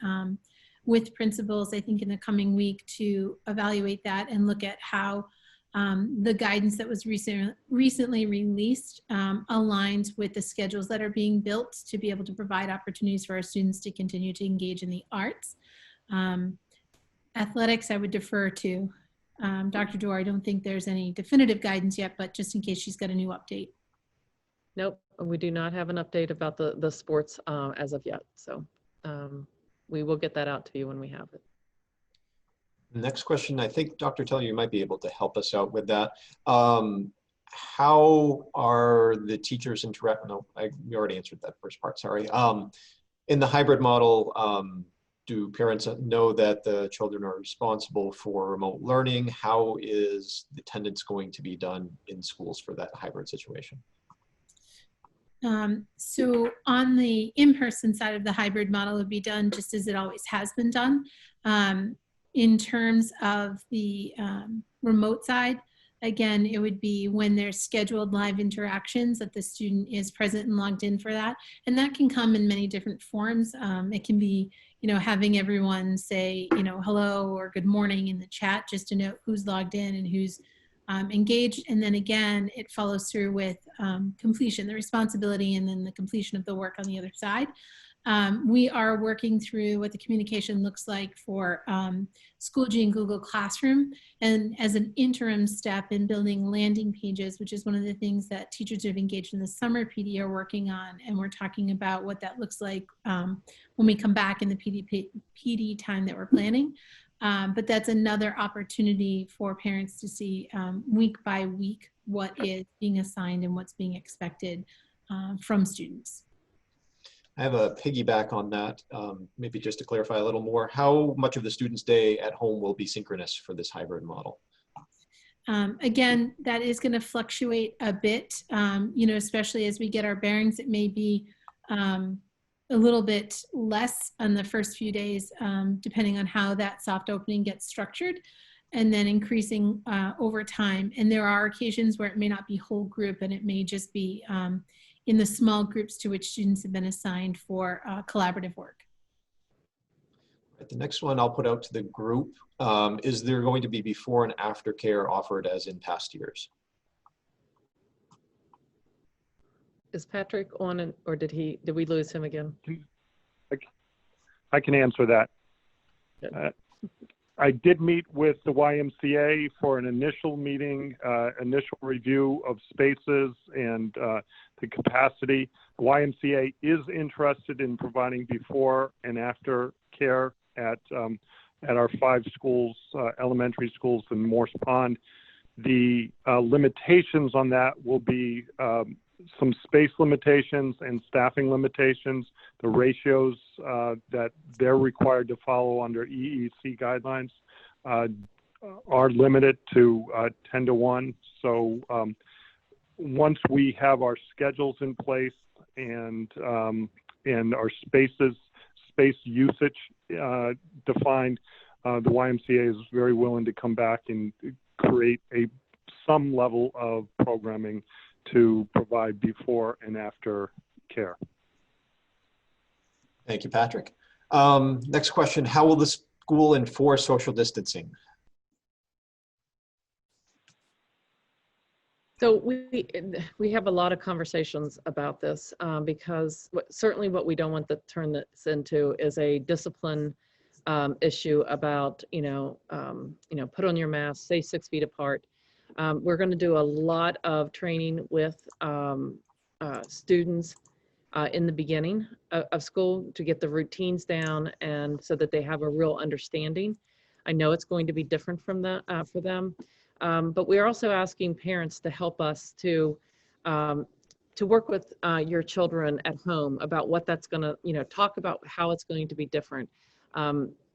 with principals, I think, in the coming week to evaluate that and look at how the guidance that was recently released aligns with the schedules that are being built to be able to provide opportunities for our students to continue to engage in the arts. Athletics, I would defer to Dr. Dorr. I don't think there's any definitive guidance yet, but just in case she's got a new update. Nope, we do not have an update about the sports as of yet. So we will get that out to you when we have it. Next question, I think Dr. Teller, you might be able to help us out with that. How are the teachers interact? No, we already answered that first part, sorry. In the hybrid model, do parents know that the children are responsible for remote learning? How is the attendance going to be done in schools for that hybrid situation? So on the in-person side of the hybrid model, it would be done just as it always has been done. In terms of the remote side, again, it would be when there's scheduled live interactions that the student is present and logged in for that. And that can come in many different forms. It can be, having everyone say, hello or good morning in the chat just to note who's logged in and who's engaged. And then again, it follows through with completion, the responsibility, and then the completion of the work on the other side. We are working through what the communication looks like for Schoology and Google Classroom, and as an interim step in building landing pages, which is one of the things that teachers who have engaged in the summer PD are working on, and we're talking about what that looks like when we come back in the PD time that we're planning. But that's another opportunity for parents to see week by week what is being assigned and what's being expected from students. I have a piggyback on that, maybe just to clarify a little more. How much of the student's day at home will be synchronous for this hybrid model? Again, that is going to fluctuate a bit, especially as we get our bearings. It may be a little bit less on the first few days, depending on how that soft opening gets structured, and then increasing over time. And there are occasions where it may not be whole group, and it may just be in the small groups to which students have been assigned for collaborative work. The next one I'll put out to the group. Is there going to be before and after care offered as in past years? Is Patrick on, or did we lose him again? I can answer that. Good. I did meet with the YMCA for an initial meeting, initial review of spaces and the capacity. The YMCA is interested in providing before and after care at our 5 schools, elementary schools in Morse Pond. The limitations on that will be some space limitations and staffing limitations. The ratios that they're required to follow under EEC guidelines are limited to 10-to-1. So once we have our schedules in place and our space usage defined, the YMCA is very willing to come back and create some level of programming to provide before and after care. Thank you, Patrick. Next question, how will the school enforce social distancing? So we have a lot of conversations about this because certainly what we don't want to turn this into is a discipline issue about, put on your mask, stay 6 feet apart. We're going to do a lot of training with students in the beginning of school to get the routines down and so that they have a real understanding. I know it's going to be different from for them, but we're also asking parents to help us to work with your children at home about what that's going to, talk about how it's going to be different,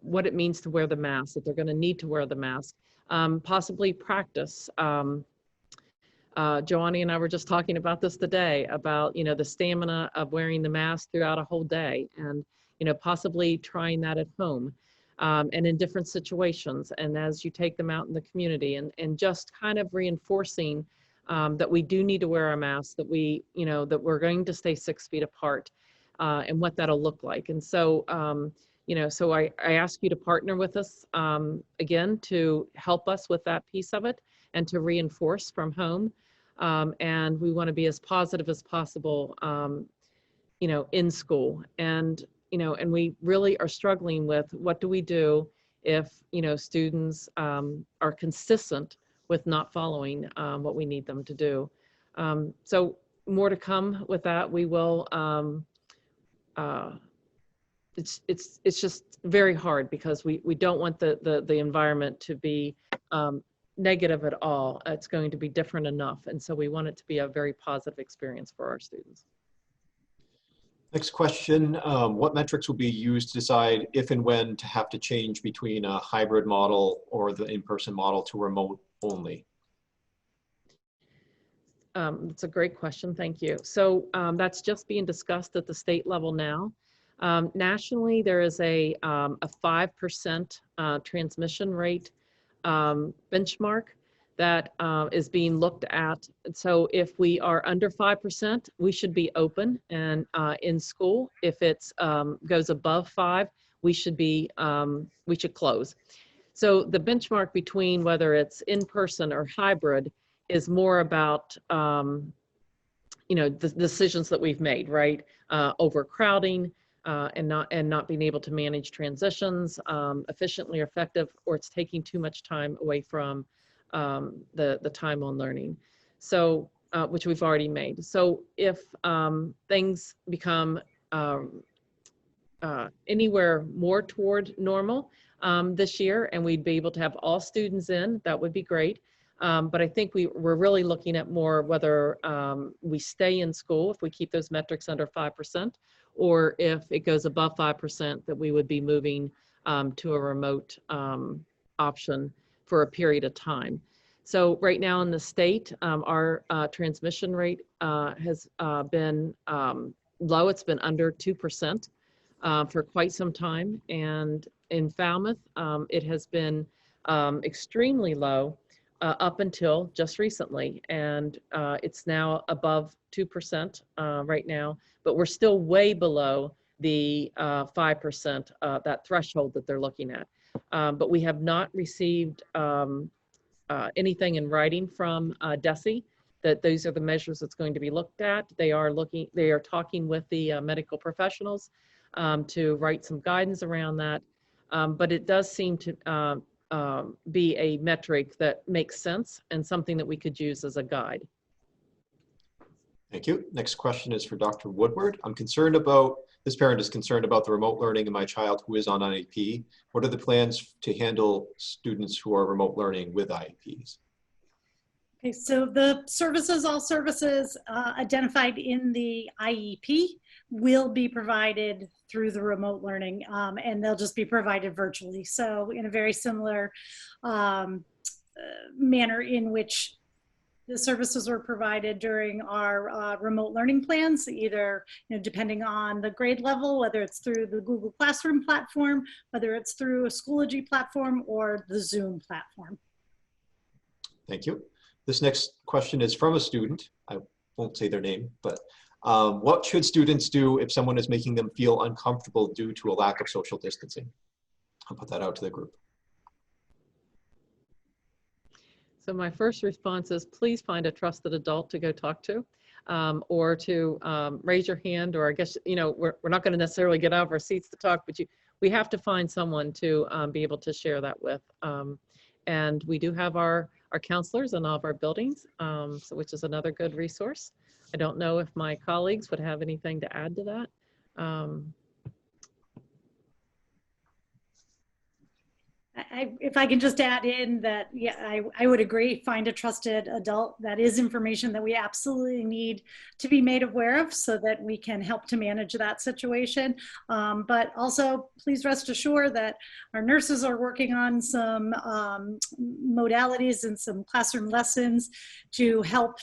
what it means to wear the mask, that they're going to need to wear the mask. Possibly practice. Joanne and I were just talking about this today about, the stamina of wearing the mask throughout a whole day and, possibly trying that at home and in different situations. And as you take them out in the community and just kind of reinforcing that we do need to wear our masks, that that we're going to stay 6 feet apart and what that'll look like. And so, so I ask you to partner with us again to help us with that piece of it and to reinforce from home. And we want to be as positive as possible, in school. And, and we really are struggling with what do we do if, students are consistent with not following what we need them to do. So more to come with that. We will, it's just very hard because we don't want the environment to be negative at all. It's going to be different enough. And so we want it to be a very positive experience for our students. Next question, what metrics will be used to decide if and when to have to change between a hybrid model or the in-person model to remote only? That's a great question. Thank you. So that's just being discussed at the state level now. Nationally, there is a 5% transmission rate benchmark that is being looked at. So if we are under 5%, we should be open and in school. If it's goes above 5, we should close. So the benchmark between whether it's in person or hybrid is more about the decisions that we've made, right? Overcrowding. And not being able to manage transitions efficiently or effective, or it's taking too much time away from the time on learning. So, which we've already made. So if things become anywhere more toward normal this year, and we'd be able to have all students in, that would be great. But I think we're really looking at more whether we stay in school, if we keep those metrics under 5%, or if it goes above 5%, that we would be moving to a remote option for a period of time. So right now in the state, our transmission rate has been low. It's been under 2% for quite some time. And in Falmouth, it has been extremely low up until just recently. And it's now above 2% right now, but we're still way below the 5%, that threshold that they're looking at. But we have not received anything in writing from DESE that those are the measures that's going to be looked at. They are talking with the medical professionals to write some guidance around that. But it does seem to be a metric that makes sense and something that we could use as a guide. Thank you. Next question is for Dr. Woodward. This parent is concerned about the remote learning of my child who is on IEP. What are the plans to handle students who are remote learning with IEPs? Okay, so all services identified in the IEP will be provided through the remote learning, and they'll just be provided virtually. So in a very similar manner in which the services were provided during our remote learning plans, either depending on the grade level, whether it's through the Google Classroom platform, whether it's through a Schoology platform or the Zoom platform. Thank you. This next question is from a student. I won't say their name, but what should students do if someone is making them feel uncomfortable due to a lack of social distancing? I'll put that out to the group. So my first response is please find a trusted adult to go talk to, or to raise your hand, or I guess, we're not going to necessarily get out of our seats to talk, but we have to find someone to be able to share that with. And we do have our counselors in all of our buildings, which is another good resource. I don't know if my colleagues would have anything to add to that. If I can just add in that, yeah, I would agree, find a trusted adult. That is information that we absolutely need to be made aware of so that we can help to manage that situation. But also, please rest assured that our nurses are working on some modalities and some classroom lessons to help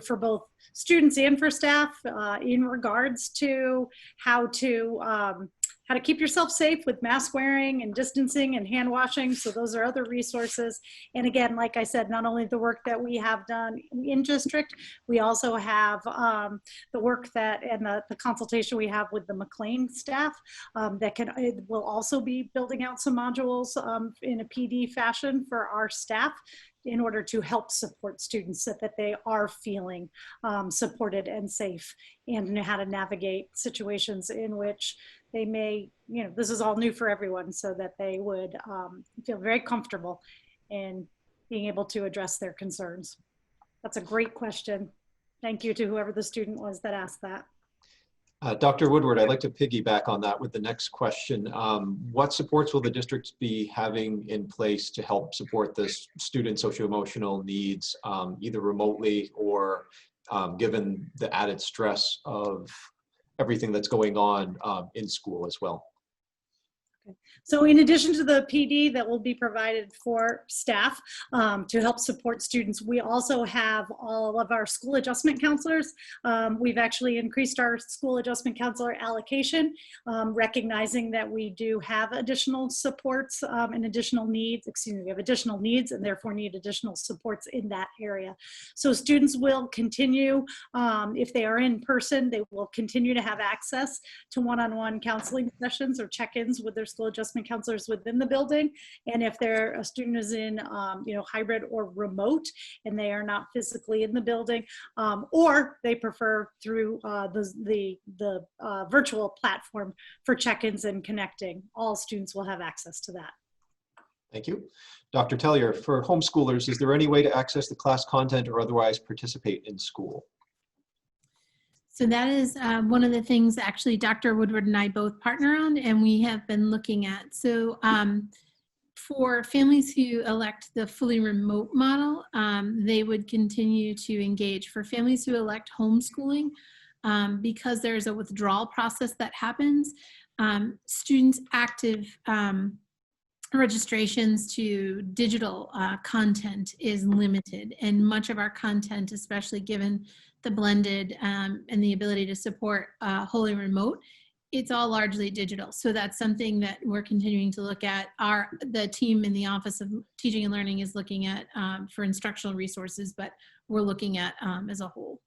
for both students and for staff in regards to how to keep yourself safe with mask wearing and distancing and hand washing. So those are other resources. And again, like I said, not only the work that we have done in district, we also have the work and the consultation we have with the McLean staff will also be building out some modules in a PD fashion for our staff in order to help support students so that they are feeling supported and safe and know how to navigate situations in which they may, this is all new for everyone, so that they would feel very comfortable in being able to address their concerns. That's a great question. Thank you to whoever the student was that asked that. Dr. Woodward, I'd like to piggyback on that with the next question. What supports will the district be having in place to help support the student socio-emotional needs, either remotely or given the added stress of everything that's going on in school as well? So in addition to the PD that will be provided for staff to help support students, we also have all of our school adjustment counselors. We've actually increased our school adjustment counselor allocation, recognizing that we do have additional supports and additional needs, we have additional needs and therefore need additional supports in that area. So students will continue, if they are in person, they will continue to have access to one-on-one counseling sessions or check-ins with their school adjustment counselors within the building. And if a student is in hybrid or remote and they are not physically in the building, or they prefer through the virtual platform for check-ins and connecting, all students will have access to that. Thank you. Dr. Tellier, for homeschoolers, is there any way to access the class content or otherwise participate in school? So that is one of the things actually Dr. Woodward and I both partner on and we have been looking at. So for families who elect the fully remote model, they would continue to engage. For families who elect homeschooling, because there's a withdrawal process that happens, students' active registrations to digital content is limited, and much of our content, especially given the blended and the ability to support wholly remote, it's all largely digital. So that's something that we're continuing to look at. The team in the Office of Teaching and Learning is looking at for instructional resources, but we're looking at as a whole.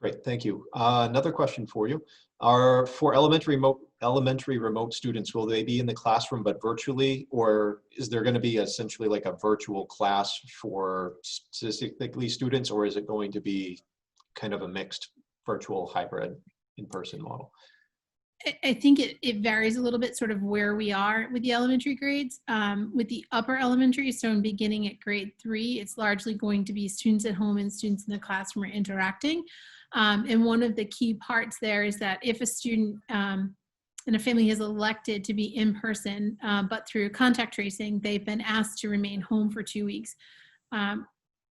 Great, thank you. Another question for you. For elementary remote students, will they be in the classroom but virtually, or is there going to be essentially like a virtual class for specifically students, or is it going to be kind of a mixed virtual hybrid in-person model? I think it varies a little bit sort of where we are with the elementary grades. With the upper elementary, so in beginning at grade 3, it's largely going to be students at home and students in the classroom are interacting. And one of the key parts there is that if a student and a family has elected to be in person, but through contact tracing, they've been asked to remain home for 2 weeks,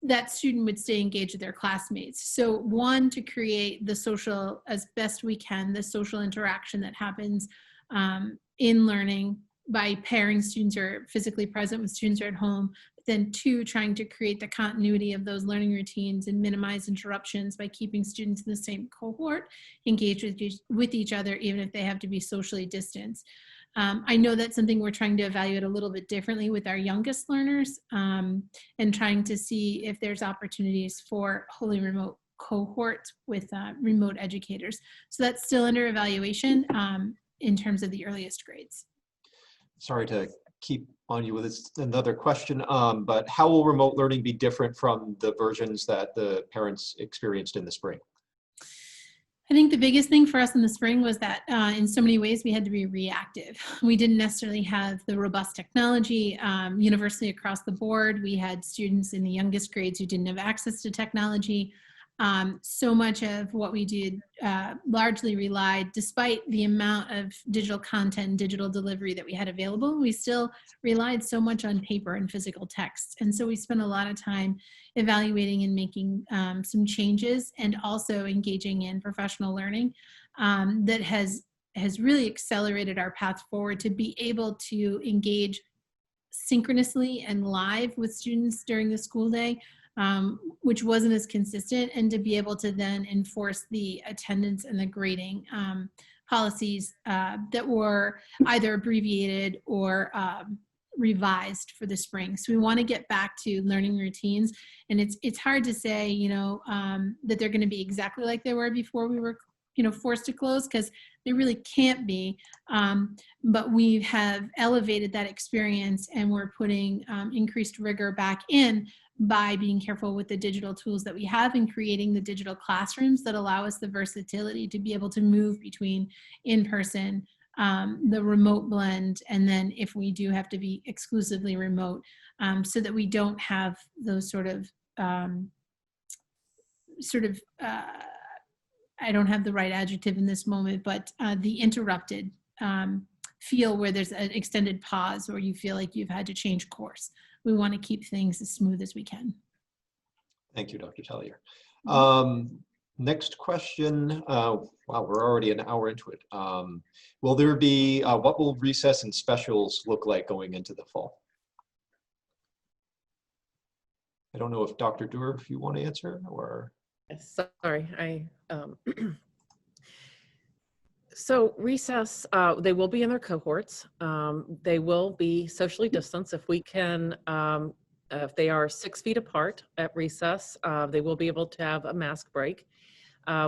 that student would stay engaged with their classmates. So one, to create the social, as best we can, the social interaction that happens in learning by pairing students who are physically present with students who are at home. Then 2, trying to create the continuity of those learning routines and minimize interruptions by keeping students in the same cohort engaged with each other, even if they have to be socially distanced. I know that's something we're trying to evaluate a little bit differently with our youngest learners, and trying to see if there's opportunities for wholly remote cohorts with remote educators. So that's still under evaluation in terms of the earliest grades. Sorry to keep on you with this, another question, but how will remote learning be different from the versions that the parents experienced in the spring? I think the biggest thing for us in the spring was that in so many ways we had to be reactive. We didn't necessarily have the robust technology universally across the board. We had students in the youngest grades who didn't have access to technology. So much of what we did largely relied, despite the amount of digital content and digital delivery that we had available, we still relied so much on paper and physical text. And so we spent a lot of time evaluating and making some changes, and also engaging in professional learning that has really accelerated our path forward to be able to engage synchronously and live with students during the school day, which wasn't as consistent, and to be able to then enforce the attendance and the grading policies that were either abbreviated or revised for the spring. So we want to get back to learning routines, and it's hard to say, that they're going to be exactly like they were before we were, forced to close, because they really can't be. But we have elevated that experience, and we're putting increased rigor back in by being careful with the digital tools that we have and creating the digital classrooms that allow us the versatility to be able to move between in-person, the remote blend, and then if we do have to be exclusively remote, so that we don't have those sort of I don't have the right adjective in this moment, but the interrupted feel where there's an extended pause or you feel like you've had to change course. We want to keep things as smooth as we can. Thank you, Dr. Tellier. Next question. Wow, we're already an hour into it. Will there be, what will recess and specials look like going into the fall? I don't know if Dr. Doer, if you want to answer, or. Sorry, so recess, they will be in their cohorts. They will be socially distanced. If we can, if they are 6 feet apart at recess, they will be able to have a mask break.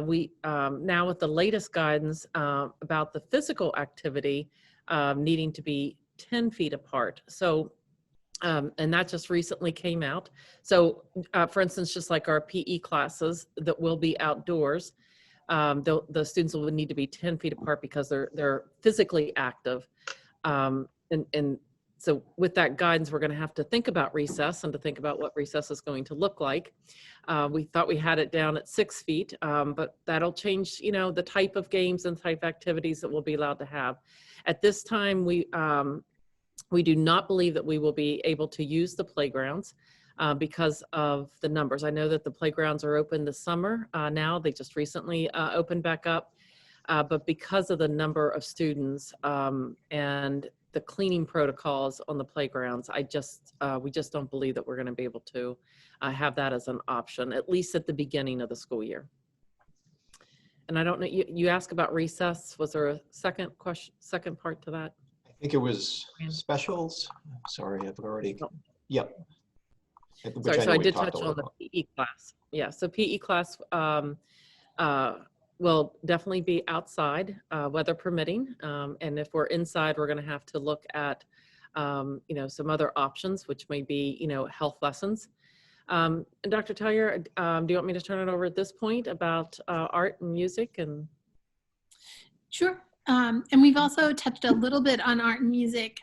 We now with the latest guidance about the physical activity needing to be 10 feet apart. So, and that just recently came out. So for instance, just like our PE classes that will be outdoors, the students will need to be 10 feet apart because they're physically active. And so with that guidance, we're going to have to think about recess and to think about what recess is going to look like. We thought we had it down at 6 feet, but that'll change, the type of games and type of activities that we'll be allowed to have. At this time, we do not believe that we will be able to use the playgrounds because of the numbers. I know that the playgrounds are open this summer now. They just recently opened back up. But because of the number of students and the cleaning protocols on the playgrounds, we just don't believe that we're going to be able to have that as an option, at least at the beginning of the school year. And I don't know, you asked about recess. Was there a second part to that? I think it was specials. Sorry, I've already, yep. Sorry, so I did touch on the PE class. Yeah, so PE class, will definitely be outside, weather permitting. And if we're inside, we're going to have to look at, some other options, which may be, health lessons. And Dr. Tellier, do you want me to turn it over at this point about art and music? And Sure. And we've also touched a little bit on art and music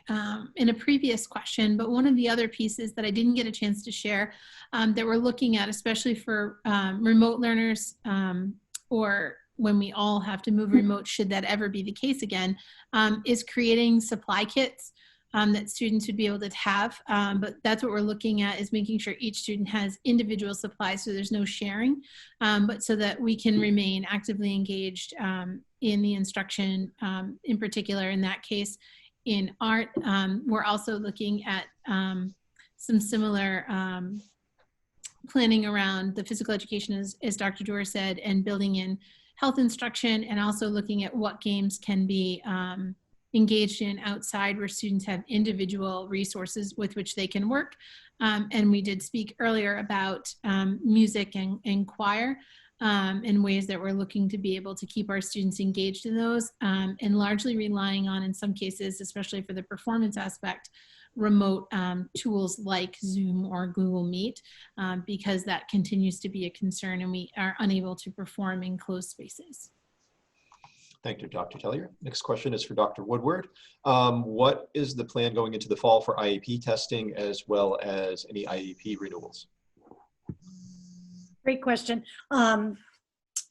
in a previous question, but one of the other pieces that I didn't get a chance to share that we're looking at, especially for remote learners, or when we all have to move remote, should that ever be the case again, is creating supply kits that students would be able to have. But that's what we're looking at, is making sure each student has individual supplies so there's no sharing, but so that we can remain actively engaged in the instruction, in particular in that case in art. We're also looking at some similar planning around the physical education, as Dr. Doerr said, and building in health instruction, and also looking at what games can be engaged in outside where students have individual resources with which they can work. And we did speak earlier about music and choir, and ways that we're looking to be able to keep our students engaged in those, and largely relying on, in some cases, especially for the performance aspect, remote tools like Zoom or Google Meet, because that continues to be a concern and we are unable to perform in closed spaces. Thank you, Dr. Tellier. Next question is for Dr. Woodward. What is the plan going into the fall for IEP testing, as well as any IEP renewals? Great question.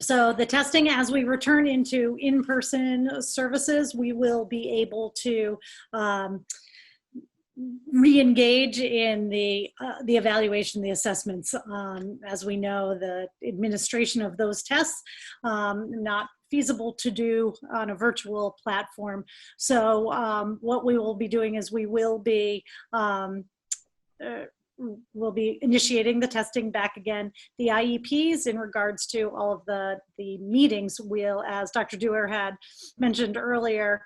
So the testing, as we return into in-person services, we will be able to re-engage in the evaluation, the assessments. As we know, the administration of those tests, not feasible to do on a virtual platform. So what we will be doing is we'll be initiating the testing back again. The IEPs, in regards to all of the meetings, will, as Dr. Doerr had mentioned earlier,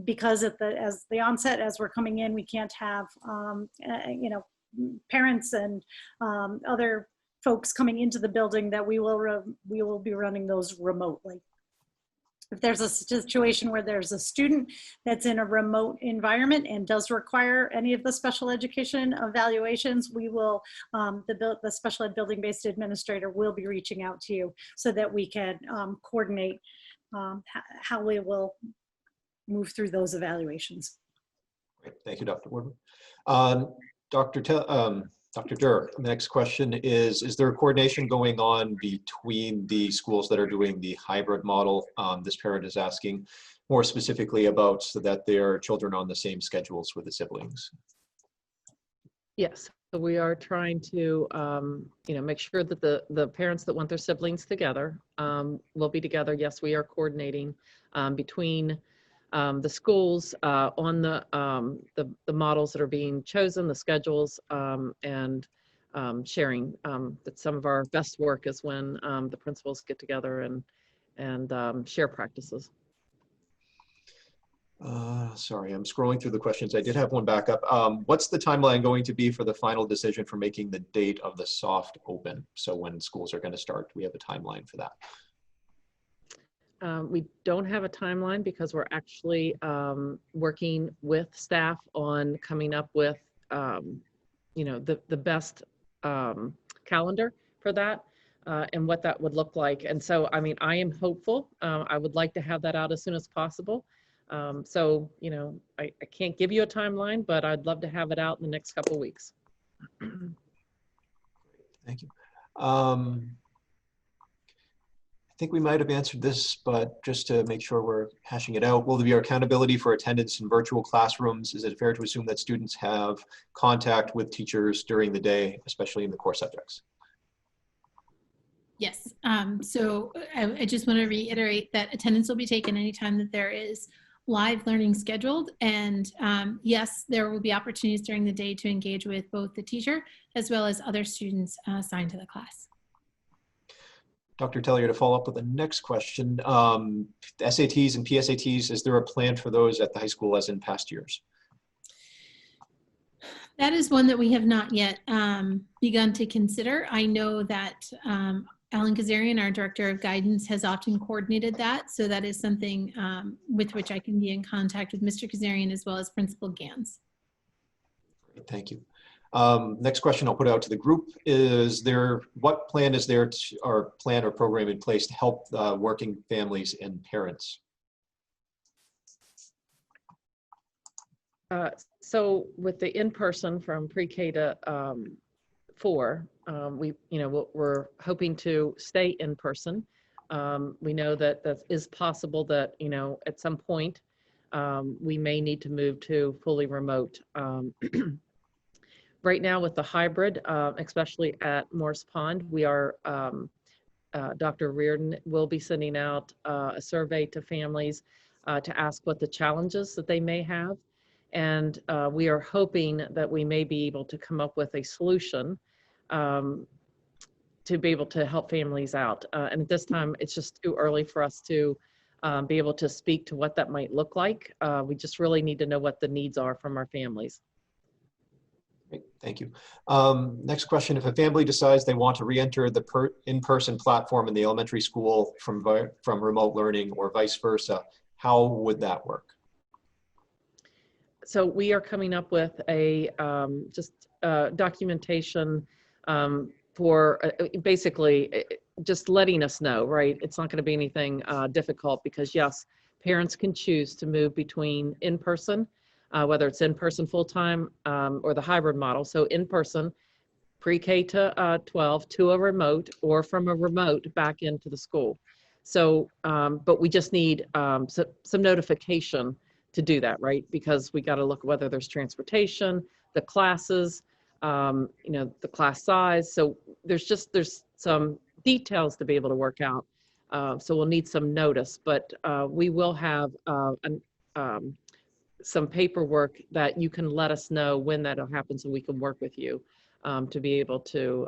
because at the onset, as we're coming in, we can't have parents and other folks coming into the building, that we will be running those remotely. If there's a situation where there's a student that's in a remote environment and does require any of the special education evaluations, we will, the special ed building-based administrator will be reaching out to you so that we can coordinate how we will move through those evaluations. Great. Thank you, Dr. Woodward. Dr. Doerr, the next question is there a coordination going on between the schools that are doing the hybrid model? This parent is asking more specifically about so that their children are on the same schedules with the siblings. yes, so we are trying to, make sure that the parents that want their siblings together will be together. Yes, we are coordinating between the schools on the models that are being chosen, the schedules, and sharing. That some of our best work is when the principals get together and share practices. Sorry, I'm scrolling through the questions. I did have one back up. What's the timeline going to be for the final decision for making the date of the soft open? So when schools are going to start, do we have a timeline for that? We don't have a timeline because we're actually working with staff on coming up with, the best calendar for that and what that would look like. And so, I am hopeful. I would like to have that out as soon as possible. So, I can't give you a timeline, but I'd love to have it out in the next couple of weeks. Thank you. I think we might have answered this, but just to make sure we're hashing it out, will there be accountability for attendance in virtual classrooms? Is it fair to assume that students have contact with teachers during the day, especially in the core subjects? Yes. So I just want to reiterate that attendance will be taken anytime that there is live learning scheduled. And yes, there will be opportunities during the day to engage with both the teacher as well as other students assigned to the class. Dr. Tellier, to follow up with the next question, SATs and PSATs, is there a plan for those at the high school as in past years? That is one that we have not yet begun to consider. I know that Alan Kazarian, our Director of Guidance, has often coordinated that. So that is something with which I can be in contact with Mr. Kazarian as well as Principal Gans. Great, thank you. Next question I'll put out to the group is what plan is there or plan or program in place to help working families and parents? So with the in-person from pre-K to 4, we're hoping to stay in person. We know that that is possible that, at some point we may need to move to fully remote. Right now with the hybrid, especially at Morse Pond, we are, Dr. Reardon will be sending out a survey to families to ask what the challenges that they may have. And we are hoping that we may be able to come up with a solution to be able to help families out. And at this time, it's just too early for us to be able to speak to what that might look like. We just really need to know what the needs are from our families. Great, thank you. Next question, if a family decides they want to re-enter the in-person platform in the elementary school from remote learning or vice versa, how would that work? So we are coming up with a documentation for basically just letting us know, right? It's not going to be anything difficult because yes, parents can choose to move between in-person, whether it's in-person full-time or the hybrid model. So in-person, pre-K to 12 to a remote or from a remote back into the school. So, but we just need some notification to do that, right? Because we got to look at whether there's transportation, the classes, the class size. So there's some details to be able to work out. So we'll need some notice, but we will have some paperwork that you can let us know when that'll happen so we can work with you to be able to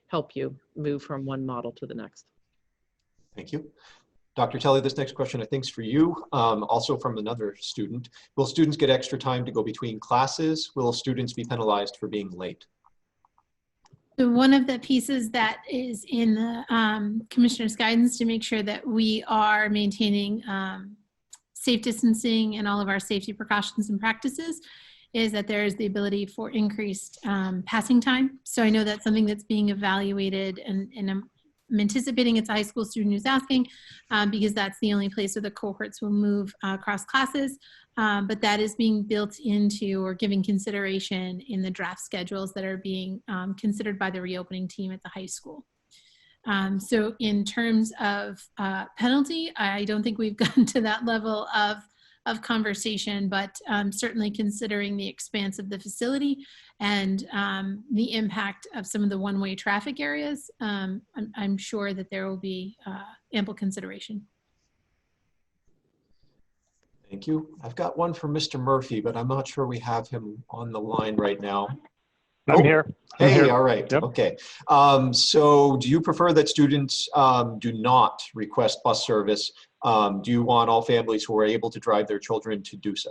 help you move from one model to the next. Thank you. Dr. Telly, this next question I think is for you, also from another student. Will students get extra time to go between classes? Will students be penalized for being late? So one of the pieces that is in the commissioner's guidance to make sure that we are maintaining safe distancing and all of our safety precautions and practices is that there is the ability for increased passing time. So I know that's something that's being evaluated, and I'm anticipating it's a high school student who's asking because that's the only place where the cohorts will move across classes. But that is being built into or given consideration in the draft schedules that are being considered by the reopening team at the high school. So in terms of penalty, I don't think we've gotten to that level of conversation, but certainly considering the expanse of the facility and the impact of some of the one-way traffic areas, I'm sure that there will be ample consideration. Thank you. I've got one for Mr. Murphy, but I'm not sure we have him on the line right now. I'm here. Hey, here. all right. Yep. Okay. So do you prefer that students do not request bus service? Do you want all families who are able to drive their children to do so?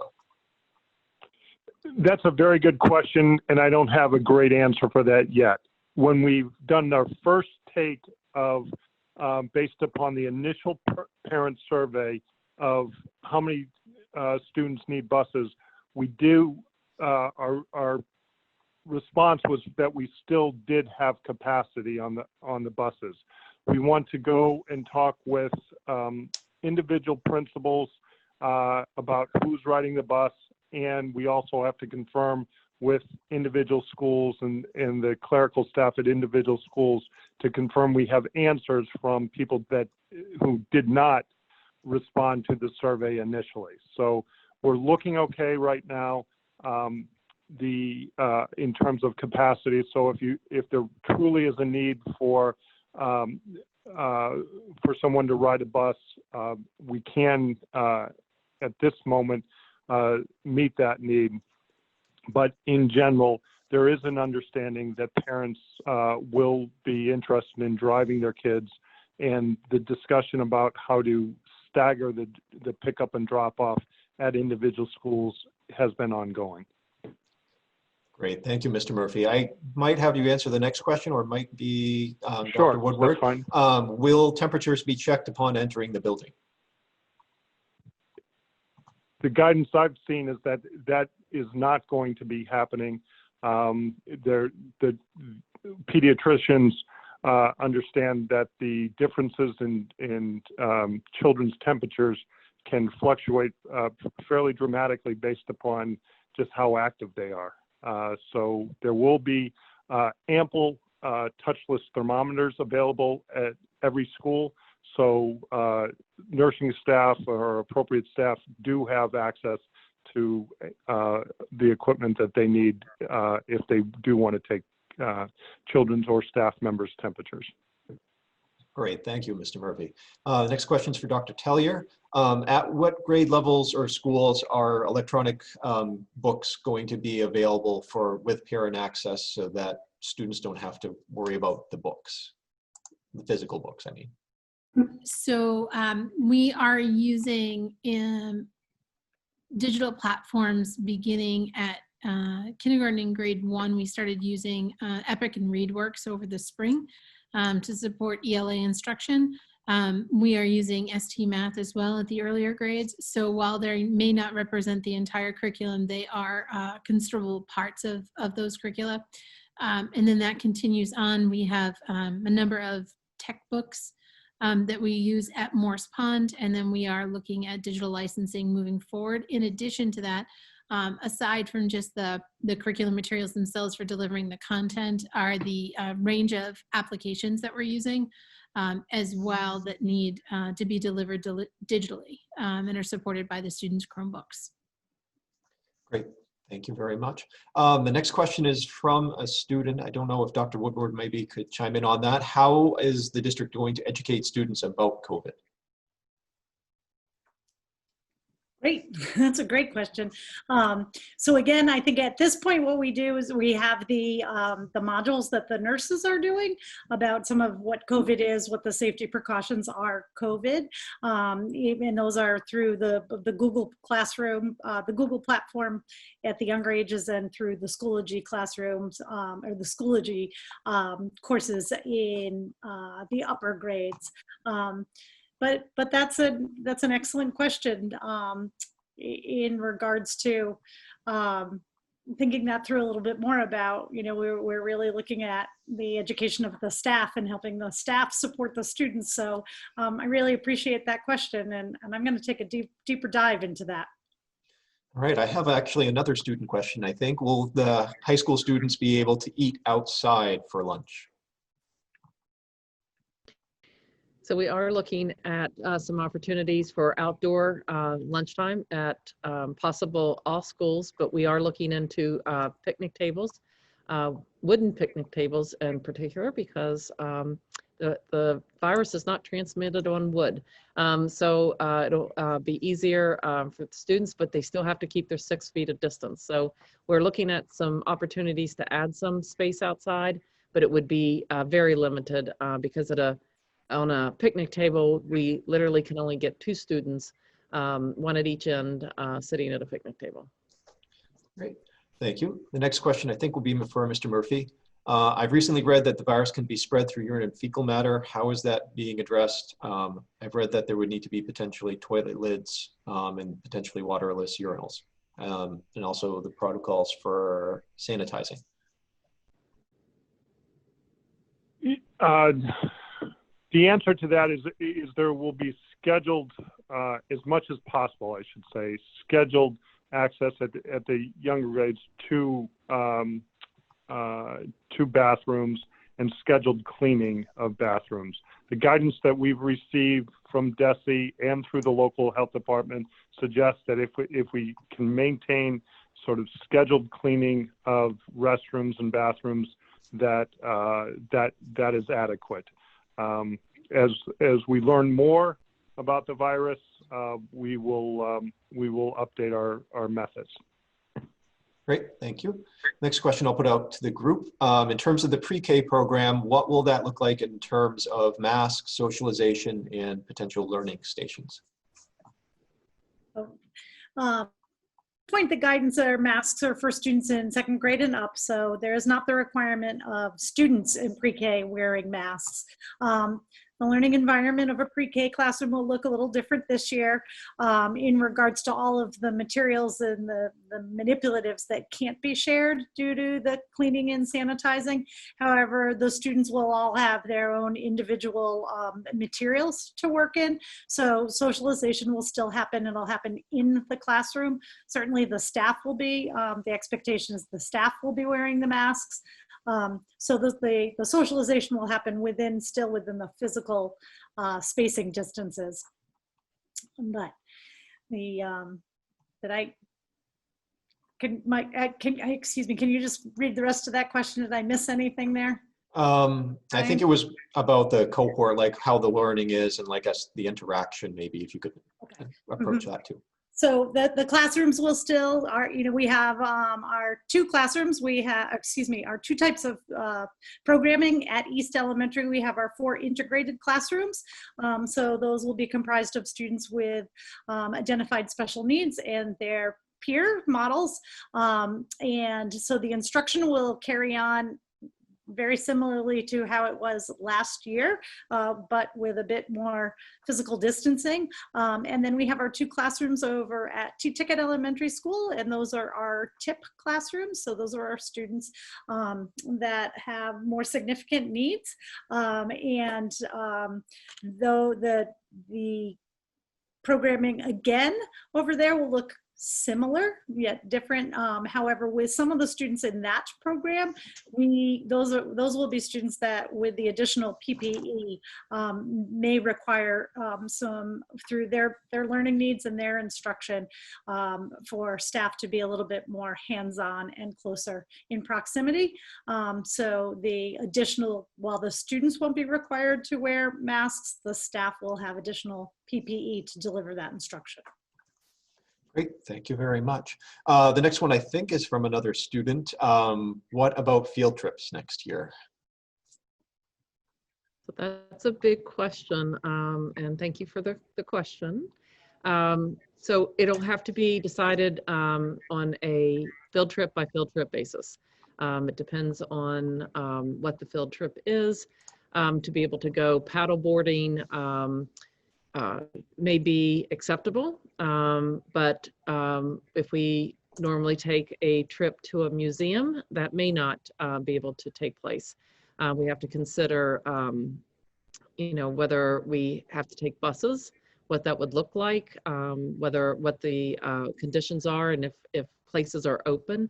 That's a very good question, and I don't have a great answer for that yet. When we've done our first take of, based upon the initial parent survey of how many students need buses, we do, our response was that we still did have capacity on the buses. We want to go and talk with individual principals about who's riding the bus, and we also have to confirm with individual schools and the clerical staff at individual schools to confirm we have answers from people who did not respond to the survey initially. So we're looking okay right now in terms of capacity. So if there truly is a need for someone to ride a bus, we can at this moment meet that need. But in general, there is an understanding that parents will be interested in driving their kids, and the discussion about how to stagger the pickup and drop off at individual schools has been ongoing. Great, thank you, Mr. Murphy. I might have you answer the next question, or it might be Sure, Dr. Woodward. that's fine. Will temperatures be checked upon entering the building? The guidance I've seen is that that is not going to be happening. The pediatricians understand that the differences in children's temperatures can fluctuate fairly dramatically based upon just how active they are. So there will be ample touchless thermometers available at every school. So nursing staff or appropriate staff do have access to the equipment that they need if they do want to take children's or staff members' temperatures. Great, thank you, Mr. Murphy. Next question is for Dr. Tellier. At what grade levels or schools are electronic books going to be available with parent access so that students don't have to worry about the books, the physical books, I mean? So we are using digital platforms beginning at kindergarten and grade 1. We started using Epic and ReadWorks over the spring to support ELA instruction. We are using ST Math as well at the earlier grades. So while they may not represent the entire curriculum, they are considerable parts of those curricula. And then that continues on. We have a number of tech books that we use at Morse Pond, and then we are looking at digital licensing moving forward. In addition to that, aside from just the curriculum materials themselves for delivering the content, are the range of applications that we're using as well that need to be delivered digitally and are supported by the students' Chromebooks. Great, thank you very much. The next question is from a student. I don't know if Dr. Woodward maybe could chime in on that. How is the district going to educate students about COVID? Great, that's a great question. So again, I think at this point, what we do is we have the modules that the nurses are doing about some of what COVID is, what the safety precautions are COVID. And those are through the Google Classroom, the Google platform at the younger ages, and through the Schoology classrooms or the Schoology courses in the upper grades. But that's an excellent question in regards to thinking that through a little bit more about, we're really looking at the education of the staff and helping the staff support the students. So I really appreciate that question, and I'm going to take a deeper dive into that. All right, I have actually another student question, I think. Will the high school students be able to eat outside for lunch? So we are looking at some opportunities for outdoor lunchtime at possible all schools, but we are looking into picnic tables, wooden picnic tables in particular, because the virus is not transmitted on wood. So it'll be easier for the students, but they still have to keep their 6 feet of distance. So we're looking at some opportunities to add some space outside, but it would be very limited because on a picnic table, we literally can only get 2 students, one at each end, sitting at a picnic table. Great, thank you. The next question I think will be for Mr. Murphy. I've recently read that the virus can be spread through urine and fecal matter. How is that being addressed? I've read that there would need to be potentially toilet lids and potentially waterless urinals, and also the protocols for sanitizing. The answer to that is there will be scheduled, as much as possible, I should say, scheduled access at the younger grades to bathrooms and scheduled cleaning of bathrooms. The guidance that we've received from DESE and through the local health department suggests that if we can maintain sort of scheduled cleaning of restrooms and bathrooms, that is adequate. As we learn more about the virus, we will update our methods. Great, thank you. Next question I'll put out to the group. In terms of the pre-K program, what will that look like in terms of masks, socialization, and potential learning stations? point, the guidance or masks are for students in second grade and up, so there is not the requirement of students in pre-K wearing masks. The learning environment of a pre-K classroom will look a little different this year in regards to all of the materials and the manipulatives that can't be shared due to the cleaning and sanitizing. However, the students will all have their own individual materials to work in. So socialization will still happen. It'll happen in the classroom. Certainly the staff will be, the expectation is the staff will be wearing the masks. So the socialization will happen still within the physical spacing distances. But excuse me, can you just read the rest of that question? Did I miss anything there? I think it was about the cohort, like how the learning is and like the interaction, maybe if you could approach that too. So the classrooms will still, we have our 2 classrooms. We have, our 2 types of programming at East Elementary. We have our 4 integrated classrooms. So those will be comprised of students with identified special needs and their peer models. And so the instruction will carry on very similarly to how it was last year, but with a bit more physical distancing. And then we have our 2 classrooms over at T-Ticket Elementary School, and those are our TIP classrooms. So those are our students that have more significant needs. Though the programming again over there will look similar yet different. However, with some of the students in that program, those will be students that with the additional PPE may require some through their learning needs and their instruction for staff to be a little bit more hands-on and closer in proximity. So the additional, while the students won't be required to wear masks, the staff will have additional PPE to deliver that instruction. Great, thank you very much. The next one I think is from another student. What about field trips next year? So that's a big question, and thank you for the question. So it'll have to be decided on a field trip by field trip basis. It depends on what the field trip is. To be able to go paddle boarding may be acceptable, but if we normally take a trip to a museum, that may not be able to take place. We have to consider, whether we have to take buses, what that would look like, what the conditions are, and if places are open.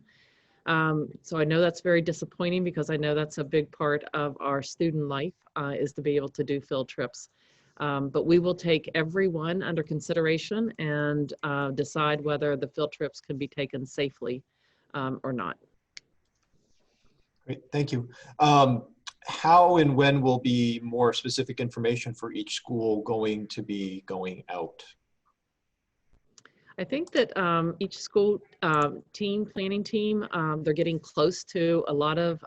So I know that's very disappointing because I know that's a big part of our student life is to be able to do field trips. But we will take everyone under consideration and decide whether the field trips can be taken safely or not. Great, thank you. How and when will be more specific information for each school going to be going out? I think that each school planning team, they're getting close to a lot of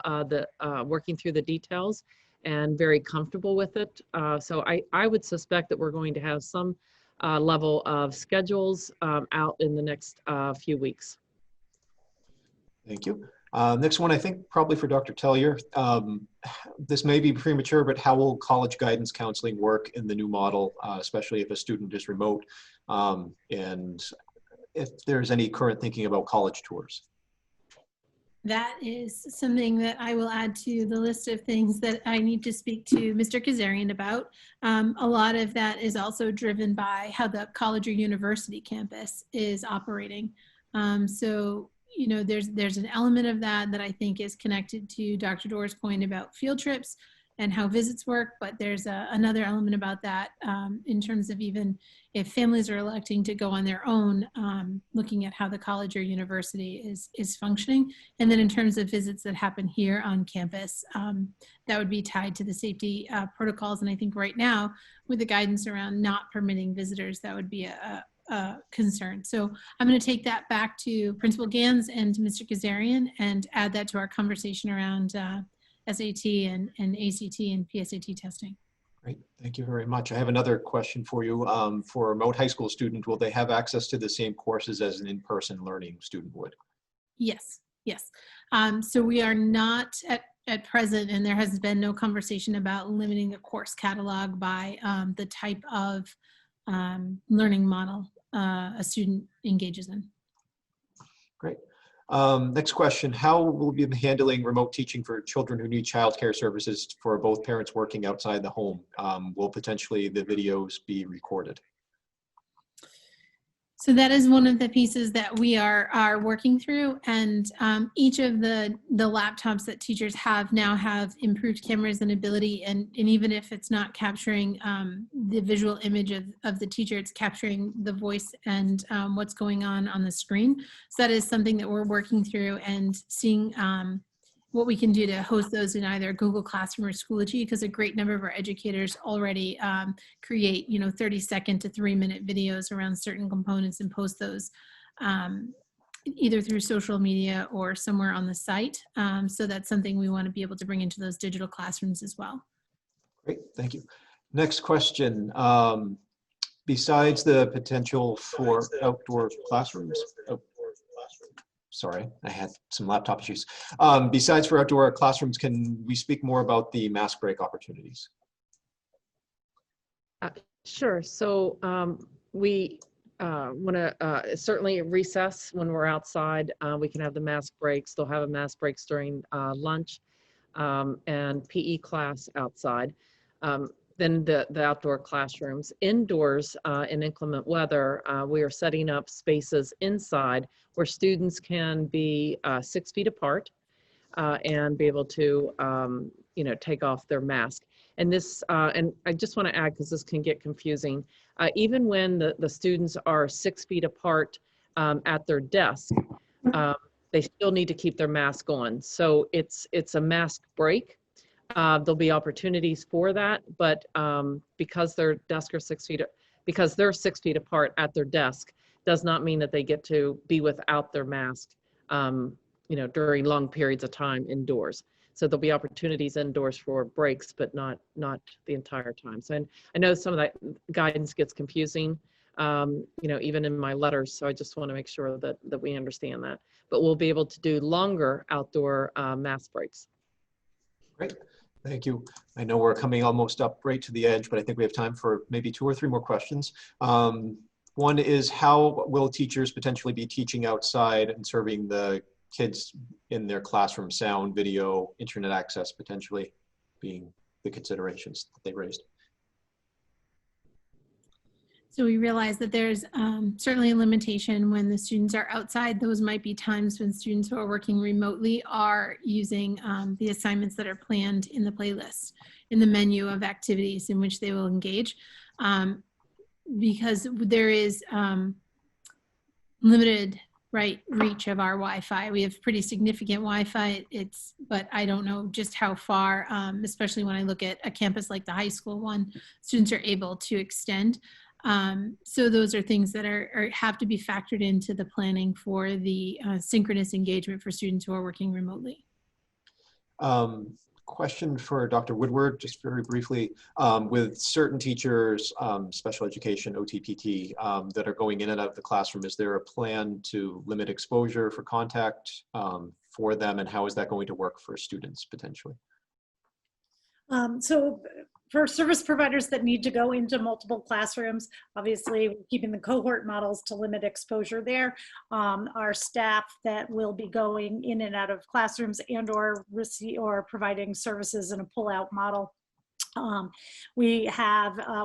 working through the details and very comfortable with it. So I would suspect that we're going to have some level of schedules out in the next few weeks. Thank you. Next one, I think probably for Dr. Tellier. This may be premature, but how will college guidance counseling work in the new model, especially if a student is remote? And if there's any current thinking about college tours? That is something that I will add to the list of things that I need to speak to Mr. Kazarian about. A lot of that is also driven by how the college or university campus is operating. So, there's an element of that I think is connected to Dr. Doerr's point about field trips and how visits work, but there's another element about that in terms of even if families are electing to go on their own, looking at how the college or university is functioning. And then in terms of visits that happen here on campus, that would be tied to the safety protocols. And I think right now, with the guidance around not permitting visitors, that would be a concern. So I'm going to take that back to Principal Gans and to Mr. Kazarian and add that to our conversation around SAT and ACT and PSAT testing. Great, thank you very much. I have another question for you. For a remote high school student, will they have access to the same courses as an in-person learning student would? Yes, yes. So we are not at present, and there has been no conversation about limiting the course catalog by the type of learning model a student engages in. Great. Next question, how will we be handling remote teaching for children who need childcare services for both parents working outside the home? Will potentially the videos be recorded? So that is one of the pieces that we are working through, and each of the laptops that teachers have now have improved cameras and ability, and even if it's not capturing the visual image of the teacher, it's capturing the voice and what's going on the screen. So that is something that we're working through and seeing what we can do to host those in either Google Classroom or Schoology, because a great number of our educators already create, 30-second to 3-minute videos around certain components and post those either through social media or somewhere on the site. So that's something we want to be able to bring into those digital classrooms as well. Great, thank you. Next question. Besides the potential for outdoor classrooms, sorry, I had some laptop issues. Besides for outdoor classrooms, can we speak more about the mask break opportunities? Sure. So we want to certainly recess when we're outside. We can have the mask breaks. They'll have a mask breaks during lunch and PE class outside. Then the outdoor classrooms. Indoors in inclement weather, we are setting up spaces inside where students can be 6 feet apart and be able to, take off their mask. And this, and I just want to add, because this can get confusing, even when the students are 6 feet apart at their desk, they still need to keep their mask on. So it's a mask break. There'll be opportunities for that, but because their desks are 6 feet, because they're 6 feet apart at their desk, does not mean that they get to be without their mask, during long periods of time indoors. So there'll be opportunities indoors for breaks, but not the entire time. So I know some of that guidance gets confusing, even in my letters. So I just want to make sure that we understand that. But we'll be able to do longer outdoor mask breaks. Great, thank you. I know we're coming almost up right to the edge, but I think we have time for maybe 2 or 3 more questions. One is, how will teachers potentially be teaching outside and serving the kids in their classroom? Sound, video, internet access potentially being the considerations that they raised. So we realize that there's certainly a limitation when the students are outside. Those might be times when students who are working remotely are using the assignments that are planned in the playlist, in the menu of activities in which they will engage. Because there is limited reach of our Wi-Fi. We have pretty significant Wi-Fi. But I don't know just how far, especially when I look at a campus like the high school one, students are able to extend. So those are things that have to be factored into the planning for the synchronous engagement for students who are working remotely. Question for Dr. Woodward, just very briefly, with certain teachers, special education, OTPT, that are going in and out of the classroom, is there a plan to limit exposure for contact for them, and how is that going to work for students potentially? So for service providers that need to go into multiple classrooms, obviously we're keeping the cohort models to limit exposure there. Our staff that will be going in and out of classrooms and or providing services in a pull-out model. We're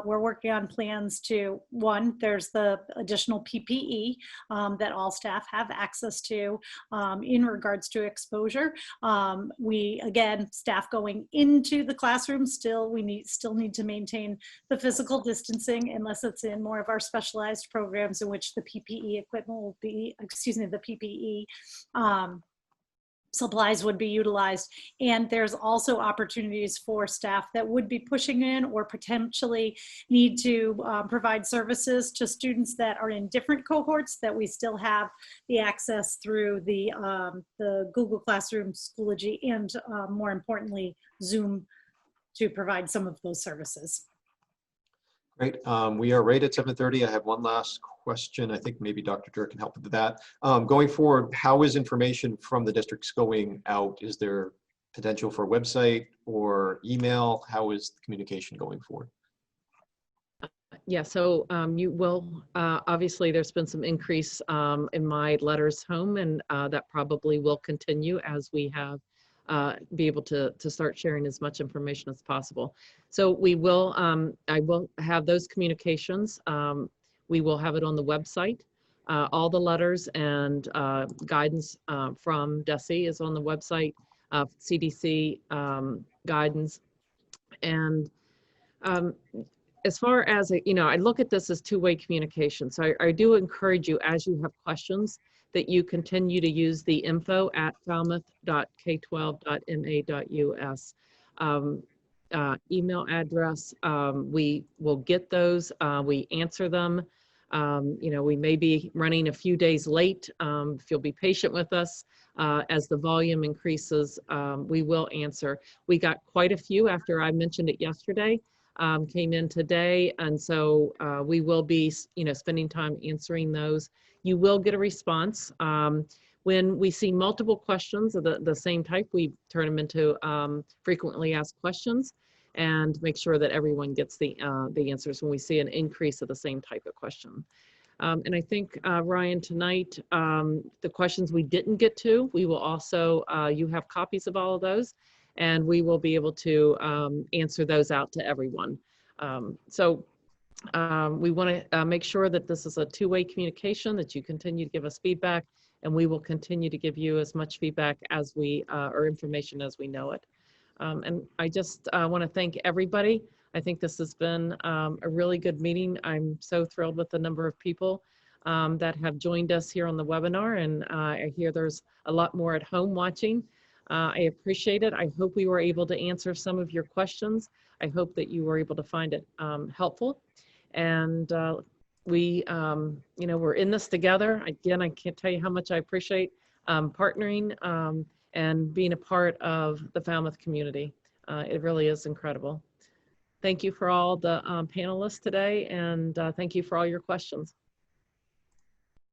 working on plans to, one, there's the additional PPE that all staff have access to in regards to exposure. Again, staff going into the classroom, still need to maintain the physical distancing unless it's in more of our specialized programs in which the PPE equipment will be, the PPE supplies would be utilized. And there's also opportunities for staff that would be pushing in or potentially need to provide services to students that are in different cohorts, that we still have the access through the Google Classroom, Schoology, and more importantly, Zoom to provide some of those services. Great. We are right at 7:30. I have one last question. I think maybe Dr. Durr can help with that. Going forward, how is information from the districts going out? Is there potential for a website or email? How is the communication going forward? Yeah, so you will, obviously there's been some increase in my letters home, and that probably will continue as we have be able to start sharing as much information as possible. So we will, I will have those communications. We will have it on the website. All the letters and guidance from DESE is on the website, CDC guidance. And as far as, you know, I look at this as two-way communication. So I do encourage you, as you have questions, that you continue to use the info@falmouth.k12.ma.us email address. We will get those, we answer them. You know, we may be running a few days late. If you'll be patient with us, as the volume increases, we will answer. We got quite a few after I mentioned it yesterday. Came in today, and so we will be, you know, spending time answering those. You will get a response. When we see multiple questions of the same type, we turn them into frequently asked questions and make sure that everyone gets the answers when we see an increase of the same type of question. And I think, Ryan, tonight, the questions we didn't get to, we will also, you have copies of all of those, and we will be able to answer those out to everyone. We want to make sure that this is a two-way communication, that you continue to give us feedback, and we will continue to give you as much feedback as we, or information as we know it. And I just want to thank everybody. I think this has been a really good meeting. I'm so thrilled with the number of people that have joined us here on the webinar, and I hear there's a lot more at home watching. I appreciate it. I hope we were able to answer some of your questions. I hope that you were able to find it helpful. And we, you know, we're in this together. Again, I can't tell you how much I appreciate partnering and being a part of the Falmouth community. It really is incredible. Thank you for all the panelists today, and thank you for all your questions.